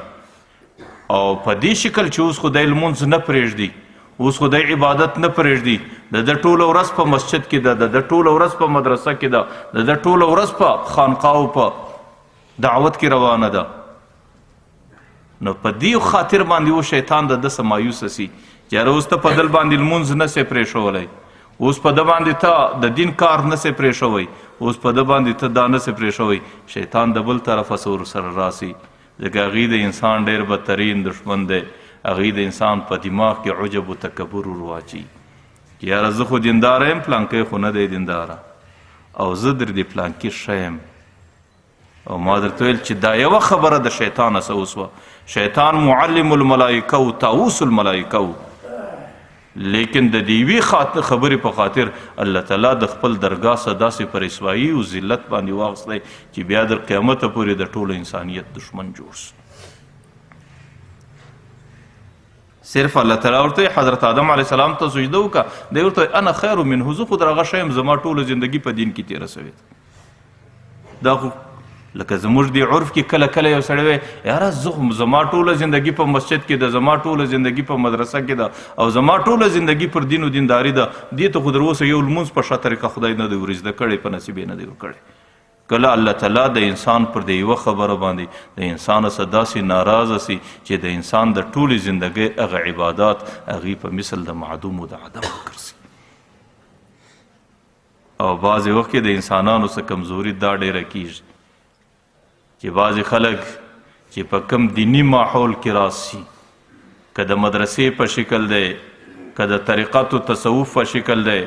او په دې شکل چې اوس خدای لمونځ نه پرېږدي، اوس خدای عبادت نه پرېږدي، د ده ټوله ورځ په مسجد کې ده، د ده ټوله ورځ په مدرسه کې ده، د ده ټوله ورځ په خانقاو په دعوت کې روانه ده، نو په دې خاطر باندې و شیطان د ده څه مایوسه سي چې یاره اوس ته په دل باندې لمونځ نه سې پرېښولی، اوس په ده باندې ته د دین کار نه سې پرېښوی، اوس په ده باندې ته دا نه سې پرېښوی. شیطان د بل طرفه څه ورسره راسي، ځکه هغې د انسان ډېر بدترین دښمن دی، هغې د انسان په دماغ کې عجب و تکبر ورواچي چې یاره زه خو دینداره یم، پلانکی خو نه دی دینداره، او زه در دې پلانکي ښه یم. او ما درته ویل چې دا یوه خبره د شیطانه څه وسوه، شیطان معلم الملائکه و طاووس الملائکه و، لیکن د دې یوې خبرې په خاطر الله تعالی د خپل درګاه څخه داسې په رسوایي او ذلت باندې واخیستی چې بیا در قیامته پورې د ټولو انسانیت دشمن جوړ سو. صرف الله تعالی ورته حضرت آدم علیه السلام ته سجده وکړه، دی ورته انا خیر منه، زه خو در هغه ښه یم، زما ټوله زندګي په دین کې تېره سوې ده. دا خو لکه زموږ دی عرف کې کله کله یو سړی وی یاره زما ټوله زندگی په مسجد کې ده، زما ټوله زندگی په مدرسه کې ده او زما ټوله زندگی پر دین او دینداري ده، دې ته خو در اوسه یو لمونځ په ښه طریقه خدای نه دی ورزده کړی، په نصیب یې نه دی ورکړی. کله الله تعالی د انسان پر د یوه خبره باندې د انسان څخه داسې ناراضه سي چې د انسان د ټولې زندګۍ هغه عبادات هغې په مثل د معدوم و د عدم وګرځي. او بعضې وخت کې د انسانانو څخه کمزوري دا ډیره کیږي چې بعضې خلک چې په کم دینی ماحول کې راسي، که د مدرسې په شکل دی، که د طریقت و تصوف په شکل دی،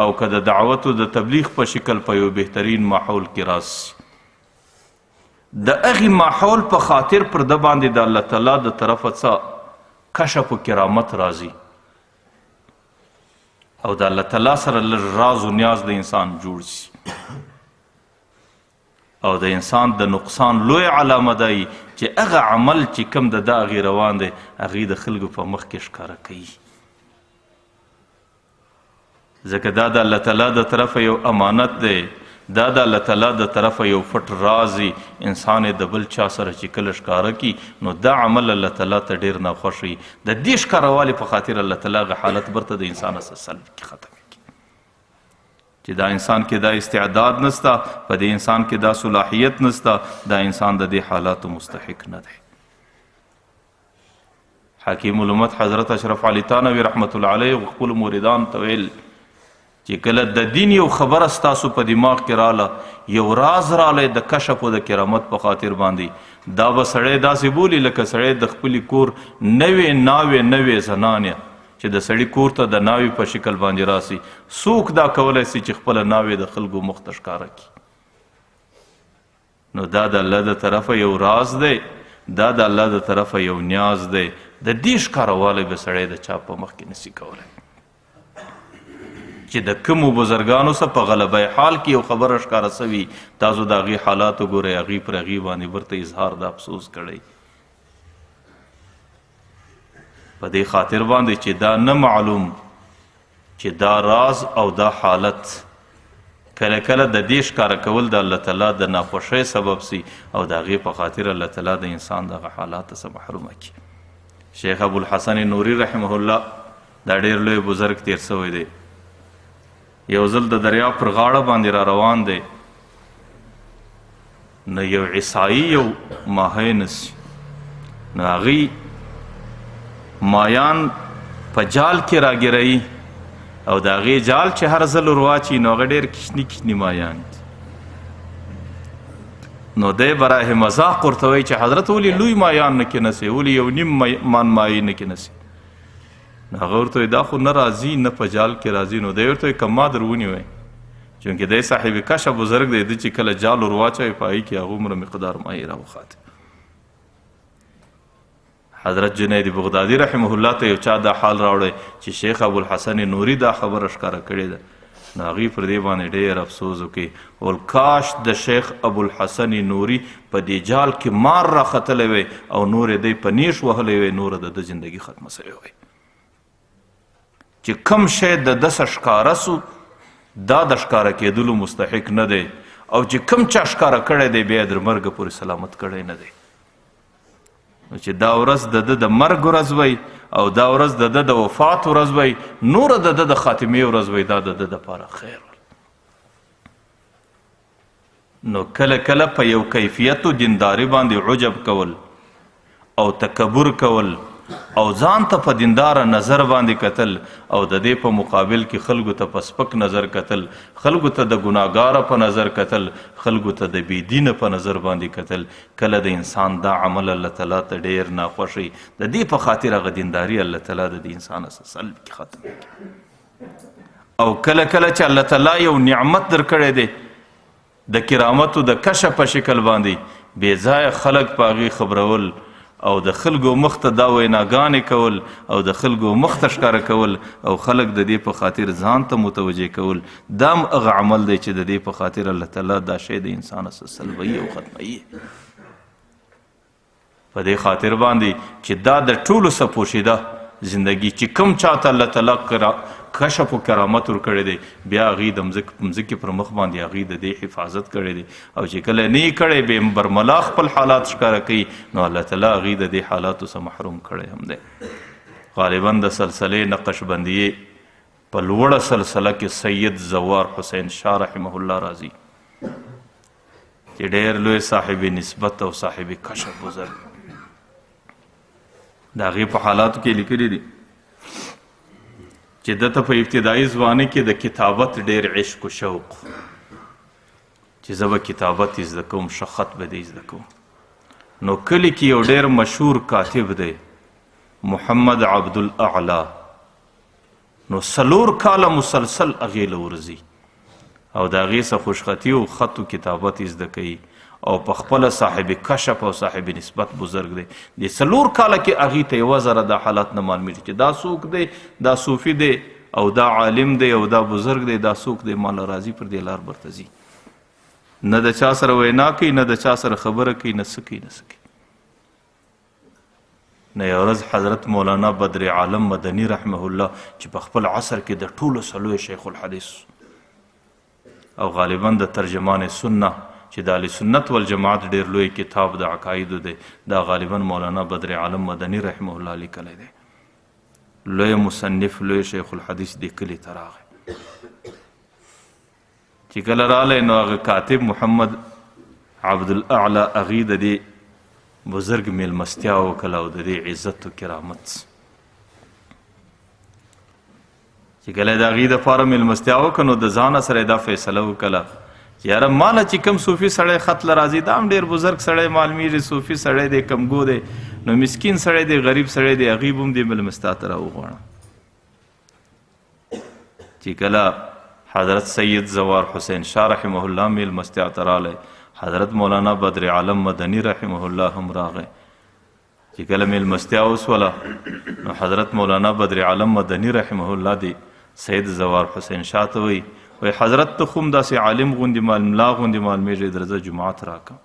او که د دعوت و د تبلیغ په شکل په یو بهترین ماحول کې راسي، د هغې ماحول په خاطر پر ده باندې د الله تعالی د طرفه څه کشف و کرامت راځي او د الله تعالی سره لږ راز و نیاز د انسان جوړ شي، او د انسان د نقصان لوی علامه دی چې هغه عمل چې کم د ده هغې روان دی هغې د خلکو په مخ کې ښکاره کوي، ځکه دا د الله تعالی د طرفه یو امانت دی، دا د الله تعالی د طرفه یو پټ راز دی، انسان یې د بل چا سره چې کله ښکاره کي نو دا عمل الله تعالی ته ډېر ناخوښ وي، د دې ښکاروالي په خاطر الله تعالی هغه حالت برته د انسان څخه سلب کې ختم چې دا انسان کې دا استعداد نسته، په دې انسان کې دا صلاحیت نسته، دا انسان د دې حالاتو مستحق نه دی. حکیم الامت حضرت اشرف علي تانوي رحمت الله علیه خپلو مریدانو ته ویل چې کله د دین یو خبره ستاسو په دماغ کې راله، یو راز رالی د کشف و د کرامت په خاطر باندې، دا به سړی داسې بولي لکه سړی د خپلې کور نوې ناوې نوې زنانې چې د سړي کور ته د ناوې په شکل باندې راسي، څوک دا کولی سي چې خپله ناوې د خلکو مخ ته ښکاره کړي؟ نو دا د الله د طرفه یو راز دی، دا د الله د طرفه یو نیاز دی، د دې ښکاروالی به سړی د چا په مخ کې نسي کولی چې د کومو بزرګانو څخه په غلبه حال کې یو خبره ښکاره سوي، تاسو د هغې حالات وګورئ، هغې پر هغې باندې ورته اظهار د افسوس کړی په دې خاطر باندې چې دا نه معلوم چې دا راز او دا حالت کله کله د دې ښکاره کول د الله تعالی د ناخوښۍ سبب سي او د هغې په خاطر الله تعالی د انسان دغه حالاتو څخه محرومه کړي. شیخ ابوالحسن نوري رحمه الله دا ډېر لوی بزرګ تیر سوی دی. یو ځل د دریاب پر غاړه باندې را روان دی، نو یو عیسائی یو ماهی نیسي، نو هغوی مایان په جال کې راګیروي او د هغې جال چې هر ځل ور واچي نو هغه ډېر کشني کشني مایان دي. نو دی براه مذاق ورته وایي چې حضرت ولې لوی مایان نه کېنسئ، ولې یو نیم مان مایي نه کېنسئ؟ نو هغه ورته وایي دا خو نه راځي نه په جال کې راځي. نو دی ورته وایي که ما در ونیوی، چونکې دی صاحب کشه بزرګ دی، ده چې کله جال ور واچوي په هغې کې هغومره مقدار مایي راوخاته. حضرت جنید بغدادي رحمه الله ته یو چا دا حال راوړی چې شیخ ابوالحسن نوري دا خبره ښکاره کړې ده، نو هغوی پر دې باندې ډېر افسوس وکړي، ول کاش د شیخ ابوالحسن نوري په دې جال کې مار راختلی وی او نور یې دی په نیش وهلی وی، نوره د ده زندګي ختمه سوې وی. چې کم شی د ده څه ښکاره سو دا د ښکاره کېدلو مستحق نه دی، او چې کم چا ښکاره کړی دی بیا یې تر مرګه پورې سلامت کړی نه دی. نو چې دا ورځ د ده د مرګ ورځ وی او دا ورځ د ده د وفات ورځ وی، نوره د ده د خاتمې ورځ وی، دا د ده دپاره خیر. نو کله کله په یو کیفیتو دینداري باندې عجب کول او تکبر کول او ځان ته په دینداره نظر باندې کتل او د دې په مقابل کې خلکو ته په سپک نظر کتل، خلکو ته د ګناهګاره په نظر کتل، خلکو ته د بېدینه په نظر باندې کتل، کله د انسان دا عمل الله تعالی ته ډېر ناخوښوي. د دې په خاطر هغه دینداري الله تعالی د دې انسان سلب کې ختم کړي. او کله کله چې الله تعالی یو نعمت درکړی دی د کرامتو د کشف په شکل باندې، بې ځایه خلک په هغې خبرول او د خلکو مخ ته دا ویناګانې کول او د خلکو مخ ته ښکاره کول او خلک د دې په خاطر ځان ته متوجه کول، دا هم هغه عمل دی چې د دې په خاطر الله تعالی دا شی د انسان څخه سلبوي او ختموي. په دې خاطر باندې چې دا د ټولو څه پوشیده زندگی چې کوم چاته الله تعالی کشف و کرامت ورکړی دی، بیا هغې د مځکې پر مخ باندې هغې د دې حفاظت کړی دی، او چې کله نه یې کړی بیا برملا خپل حالات ښکاره کوي، نو الله تعالی هغې د دې حالاتو څخه محروم کړی هم دی. غالبا د سلسلې نقشبندیې په لوړه سلسله کې سید زوار حسین شاه رحمه الله راځي، چې ډېر لوی صاحب نسبت او صاحب کشف بزرګ د هغې په حالاتو کې لیکلي دي چې دته په ابتدایي ځوانۍ کې د کتابت ډېر عشق و شوق، چې زه به کتابت زده کوم، ښه خط به دې زده کوم. نو کلي کې یو ډېر مشهور کاتب دی محمد عبدالاعلی، نو 4 کاله مسلسل هغې له ورځي او د هغې څه خوشخطي او خط و کتابت زده کوي، او په خپله صاحب کشف او صاحب نسبت بزرګ دی. د 4 کاله کې هغې ته یوه ذره دا حالات نه معلومېږي چې دا څوک دی، دا صوفي دی او دا عالم دی او دا بزرګ دی، دا څوک دی، ماله راځي پر دې لار برته ځي، نه د چا سره وینا کوي، نه د چا سره خبره کوي، نه څه کوي نه څه کوي. نه یو ورځ حضرت مولانا بدر عالم مدني رحمه الله چې په خپل عصر کې د ټولو څلوی شیخ الحدیث او غالبا د ترجمان سنه چې د اهل سنت والجماعت ډېر لوی کتاب د عقایدو دی، دا غالبا مولانا بدر عالم مدني رحمه الله لیکلی دی. لوی مصنف لوی شیخ الحدیث دې کلي ته راغی، چې کله رالی نو هغه کاتب محمد عبدالاعلی هغې د دې بزرګ میلمستیا وکړه او د دې عزت و کرامت، چې کله د هغې دپاره میلمستیا وکړه نو د ځانه سره یې دا فیصله وکړه چې یاره ماله چې کوم صوفي سړی خط له راځي دا هم ډېر بزرګ سړی معلومېږي، صوفي سړی دی، کمګو دی، نو مسکین سړی دی، غریب سړی دی، هغې به هم دې میلمستیا ته راوغواړم. چې کله حضرت سید زوار حسین شاه رحمه الله میلمستیا ته رالی، حضرت مولانا بدر عالم مدني رحمه الله هم راغی. چې کله میلمستیا وسوله نو حضرت مولانا بدر عالم مدني رحمه الله دی سید زوار حسین شاه ته وی حضرت ته خو هم داسې عالم غوندې ملا غوندې معلومېږي، درځه جومات راکړه.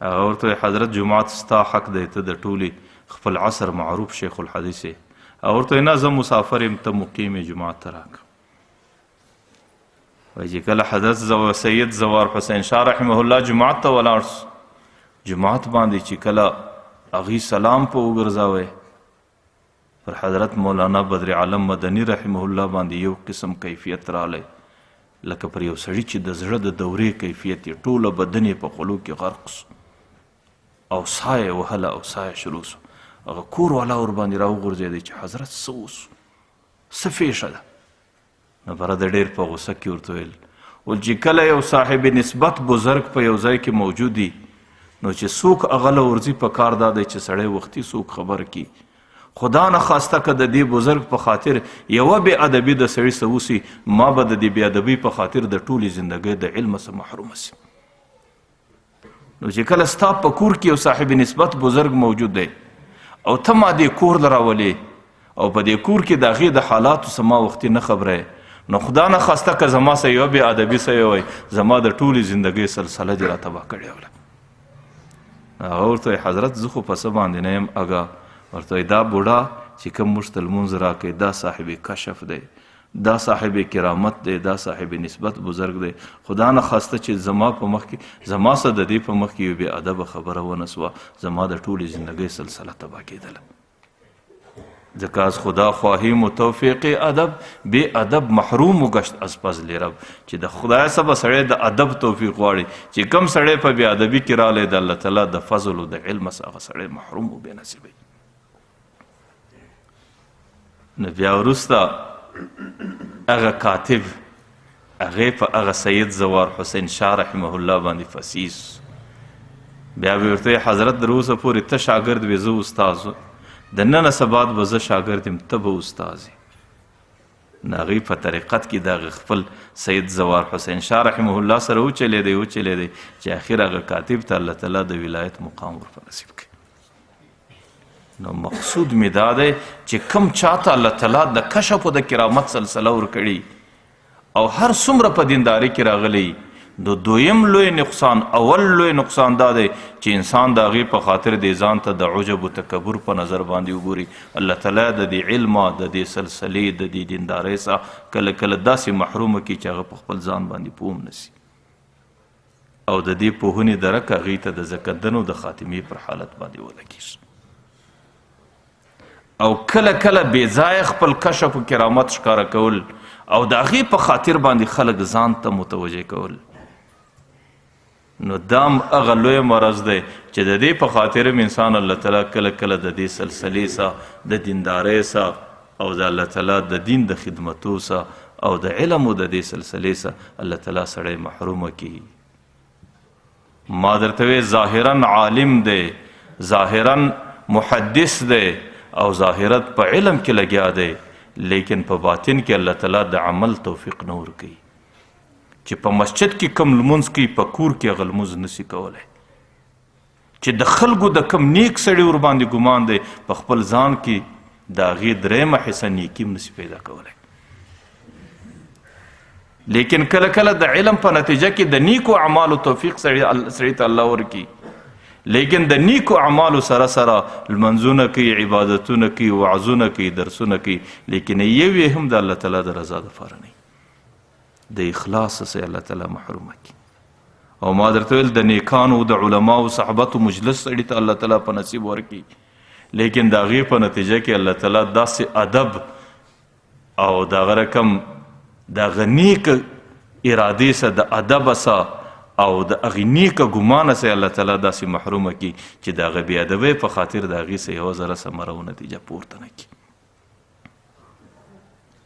هغه ورته وایي حضرت جومات ستا حق دی، ته د ټولې خپل عصر معروف شیخ الحدیث او ورته نه زه مسافر یم ته مقیم جماعت ته راکړه. وایي چې کله حضرت سید زوار حسین شاه رحمه الله جماعت ته ولاړ سو، جماعت باندې چې کله هغوی سلام په وګرځاوی، پر حضرت مولانا بدر عالم مدني رحمه الله باندې یو قسم کیفیت رالی لکه پر یو سړي چې د زړه د دورې کیفیت یې ټوله بدن یې په خولو کې غرق سو او ساه یې وهله او ساه یې شروع سو. هغه کور والا ورباندې راوغورځېدی چې حضرت څه وسو، څه پیښه ده؟ نو برده ډېر په غوسه کې ورته ویل چې کله یو صاحب نسبت بزرګ په یو ځای کې موجود وي نو چې څوک هغه له ورځي په کار دا دی چې سړی وختي څوک خبر کي. خدا نه خواسته که د دې بزرګ په خاطر یوه بې ادبي د سړي څه وسي، ما به د دې بې ادبۍ په خاطر د ټولې زندګۍ د علم څخه محرومه سي. نو چې کله ستا په کور کې یو صاحب نسبت بزرګ موجود دی او ته ما دې کور له راولې او په دې کور کې د هغې د حالاتو څه ما وختي نه خبره، نو خدا نه خواسته که زما څه یوه بې ادبي څه وی زما د ټولې زندګۍ سلسله دې را تباه کړې وله. هغه ورته حضرت زه خو په څه باندې نه یم اګا، ورته دا بوډا چې کوم موږ ته لمونځ راکوي دا صاحب کشف دی، دا صاحب کرامت دی، دا صاحب نسبت بزرګ دی. خدا نه خواسته چې زما په مخ کې زما څه د دې په مخ کې یو بې ادبه خبره ونه سوه، زما د ټولې زندګۍ سلسله تباه کېدله. ځکه از خدا خواهیم و توفیق ادب بې ادب محروم و گشت از فضل رب، چې د خدای څخه به سړی د ادب توفیق غواړي، چې کم سړی په بې ادبي کې رالی د الله تعالی د فضل و د علم څخه هغه سړی محروم و بې نصیبوي. نو بیا وروسته هغه کاتب هغې په هغه سید زوار حسین شاه رحمه الله باندې فسیس، بیا به ورته حضرت در اوسه پورې ته شاګرد وې زه استاز، د نن نه څه بعد به زه شاګرد یم ته به استاز یې. نو هغوی په طریقت کې د هغه خپل سید زوار حسین شاه رحمه الله سره وچلېدی چې اخر هغه کاتب ته الله تعالی د ولایت مقام ورپه نصیب کړي. نو مقصود می دا دی چې کم چاته الله تعالی د کشف و د کرامت سلسله ورکړي او هر څومره په دینداري کې راغلی، د دویم لوی نقصان اول لوی نقصان دا دی چې انسان د هغې په خاطر دې ځان ته د عجب و تکبر په نظر باندې وګوري. الله تعالی د دې علمه د دې سلسلې د دې دیندارۍ څخه کله کله داسې محرومه کړي چې هغه په خپل ځان باندې پوه هم نسي او د دې پوهنې درک هغې ته د زکندنو د خاتمې پر حالت باندې ولګېږي او کله کله بې ځایه خپل کشف و کرامت ښکاره کول او د هغې په خاطر باندې خلک ځان ته متوجه کول، نو دام هغه لوی مرض دی چې د دې په خاطر هم انسان الله تعالی کله کله د دې سلسلې څخه د دیندارۍ څخه او د الله تعالی د دین د خدمتو څخه او د علم و د دې سلسلې څخه الله تعالی سړی محرومه کړي. ما درته وی ظاهرا عالم دی، ظاهرا محدث دی او ظاهرت په علم کې لګیا دی، لیکن په باطن کې الله تعالی د عمل توفیق نه ورکوي. چې په مسجد کې کم لمونځ کوي په کور کې هغه لمونځ نسي کولی، چې د خلکو د کم نیک سړي ورباندې ګمان دی په خپل ځان کې د هغې درېیمه حصه نیکي هم نسي پیدا کولی. لیکن کله کله د علم په نتیجه کې د نیکو اعمالو توفیق سړي ته الله ورکوي، لیکن د نیکو اعمالو سره سره لمنځونه کوي، عبادتونه کوي، وعظونه کوي، درسونه کوي، لیکن یو یې هم د الله تعالی د رضا دپاره نه د اخلاص څخه الله تعالی محرومه کړي. او ما درته ویل د نیکانو د علماو صحبتو مجلس سړي ته الله تعالی په نصیب ورکړي، لیکن د هغې په نتیجه کې الله تعالی داسې ادب او دغه رقم د هغه نیک ارادې څخه د ادب څخه او د هغې نیکه ګمانه څخه الله تعالی داسې محرومه کړي چې د هغه بې ادبۍ په خاطر د هغې څخه یوه ذره ثمره و نتیجه پورته نه کړي،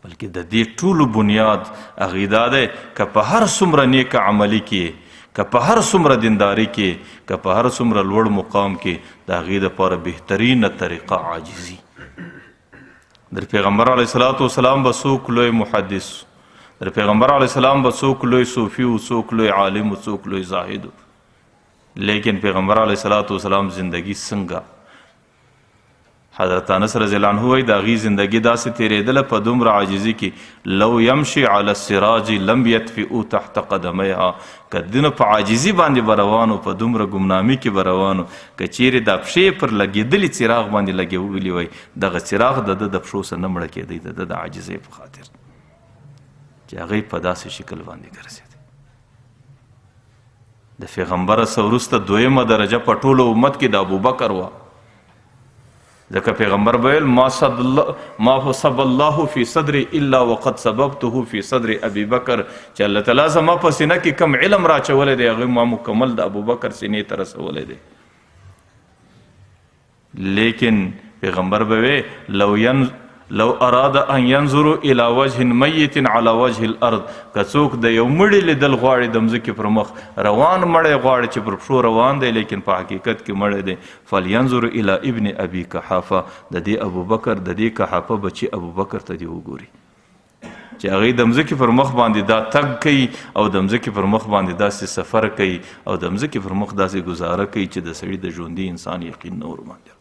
بلکې د دې ټولو بنیاد هغې دا دی که په هر څومره نیکه عملي کې، که په هر څومره دینداري کې، که په هر څومره لوړ مقام کې، د هغې دپاره بهترینه طریقه عاجزي. در پیغمبر علیه الصلاة والسلام به څوک لوی محدث، در پیغمبر علیه السلام به څوک لوی صوفي و، څوک لوی عالم و، څوک لوی زاهد و، لیکن پیغمبر علیه الصلاة والسلام زندگی څنګه حضرت انس رضی الله عنه وایي د هغې زندګي داسې تېرېدله په دومره عاجزي کې لو یمشي علی السراج لم یطفئو تحت قدمیها که دونه په عاجزي باندې به روانو په دومره ګمنامي کې به روانو که چیرې دا پښې پر لګېدلي څراغ باندې لګېدلي وای دغه څراغ د ده د پښو څخه نه مړه کېدی د ده د عاجزۍ په خاطر چې هغې په داسې شکل باندې ګرځېدی. د پیغمبر څخه وروسته دویمه درجه په ټولو امت کې د ابوبکر وه ځکه پیغمبر ویل ما صب الله فی صدری الا وقد سببته فی صدر ابي بکر چې الله تعالی زما په سینه کې کم علم راچولی دی هغه ما مکمل د ابوبکر سینې ته رسولی دی. لیکن پیغمبر به لو اراد ان ينظروا الى وجه ميت على وجه الارض که څوک د یو مړي لیدل غواړي د مځکې پر مخ روان مړی غواړي چې پر پښو روان دی لیکن په حقیقت کې مړی دی فلینظر الى ابن ابي قحافه د دې ابوبکر د دې قحافه بچي ابوبکر ته دی وګوري چې هغې د مځکې پر مخ باندې دا تګ کوي او د مځکې پر مخ باندې داسې سفر کوي او د مځکې پر مخ داسې ګزاره کوي چې د سړي د ژوندي انسان یقین نه ورباندې.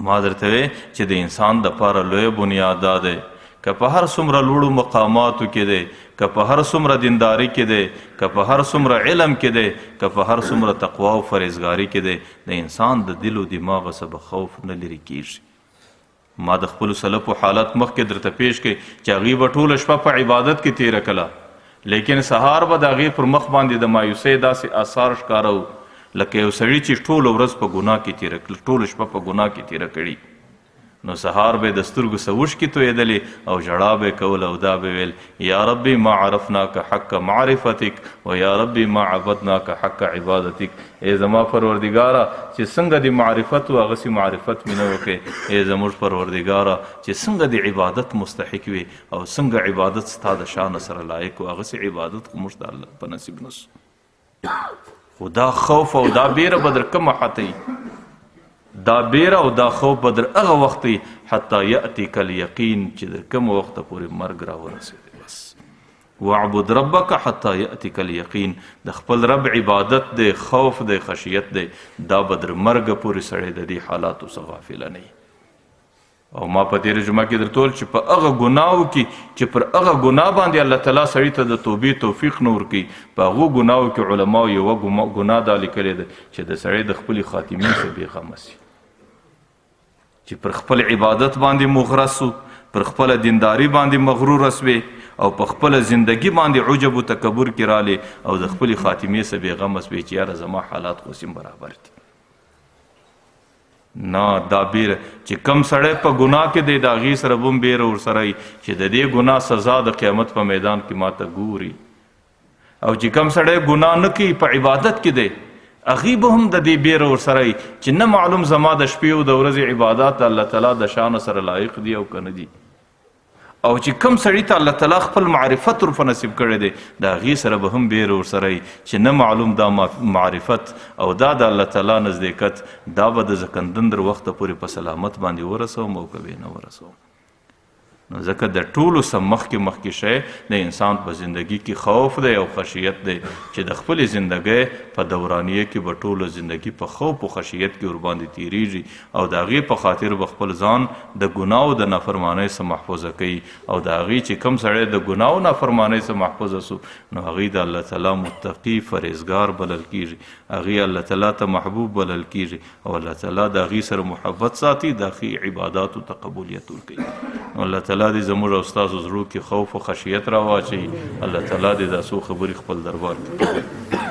ما درته وی چې د انسان دپاره لویه بنیاد دا دی که په هر څومره لوړو مقاماتو کې دی که په هر څومره دینداري کې دی که په هر څومره علم کې دی که په هر څومره تقوا او فرهیزګاري کې دی د انسان د دل و دماغ څخه به خوف نه لرې کېږي. ما د خپلو سلفو حالت مخکې درته پیش کړي چې هغوی به ټوله شپه په عبادت کې تېره کړله لیکن سهار به د هغې پر مخ باندې د مایوسۍ داسې آثار ښکاره و لکه یو سړي چې ټوله ورځ په ګناه کې تېره کړه ټوله شپه په ګناه کې تېره کړي نو سهار به د سترګو څه اوښکې تویېدلې او ژړا به یې کوله او دا به ویل یا ربي ما عرفناک حق معرفتک و یا ربي ما عبدناک حق عبادتک ای زما پروردګاره چې څنګه د معرفت و هغسې معرفت مې نه وکړې ای زموږ پروردګاره چې څنګه د عبادت مستحق وي او څنګه عبادت ستا د شانه سره لایق و هغسې عبادت خو موږ ته الله په نصیب نه سو. خو دا خوف او دا بیره به در کومه حتی دا بیره او دا خوف به در هغه وخت حتی یأتیک الیقین چې در کومه وخته پورې مرګ راورسېدی بس واعبد ربک حتی یأتیک الیقین د خپل رب عبادت دی خوف دی خشیت دی دا به در مرګ پورې سړی د دې حالاتو څخه غافله نه وي. او ما په تېره جمعه کې درته ویل چې په هغه ګناهو کې چې پر هغه ګناه باندې الله تعالی سړي ته د توبې توفیق نه ورکوي په هغو ګناهو کې علماو یوه ګناه دا لیکلې ده چې د سړی د خپلې خاتمې څخه بېغمه سي چې پر خپل عبادت باندې مغرس و پر خپله دینداري باندې مغروره سوې او په خپله زندګي باندې عجب و تکبر کې رالی او د خپلې خاتمې څخه بېغمه سوې چې یاره زما حالات خو سیم برابر دي. نه دا بیره چې کم سړی په ګناه کې دی د هغې سره به هم بیره ورسره وي چې د دې ګناه سزا د قیامت په میدان کې ماته ګوري او چې کم سړی ګناه نه کوي په عبادت کې دی هغې به هم د دې بیره ورسره وي چې نه معلوم زما د شپې او د ورځې عبادات الله تعالی د شانه سره لایق دي او که نه دي او چې کم سړي ته الله تعالی خپل معرفت ورپه نصیب کړی دی د هغې سره به هم بیره ورسره وي چې نه معلوم دا معرفت او دا د الله تعالی نزدېکت دا به د زکندن در وخته پورې په سلامت باندې ورسوم او که نه ورسوم. نو ځکه د ټولو څه مخکې شی د انسان په زندګي کې خوف دی او خشیت دی چې د خپلې زندګۍ په دورانیه کې به ټوله زندګي په خوف او خشیت کې ورباندې تېرېږي او د هغې په خاطر به خپل ځان د ګناو د نافرمانۍ څخه محفوظه کوي او د هغې چې کوم سړی د ګناو نافرمانۍ څخه محفوظه سو نو هغې د الله تعالی متقي فرهیزګار بلل کېږي هغې الله تعالی ته محبوب بلل کېږي او الله تعالی د هغې سره محبت ساتي د هغې عباداتو ته قبولیت ورکوي. الله تعالی دې زموږ او ستاسو زړو کې خوف او خشیت راواچوي. الله تعالی دې دا څو خبرې خپل دربار کې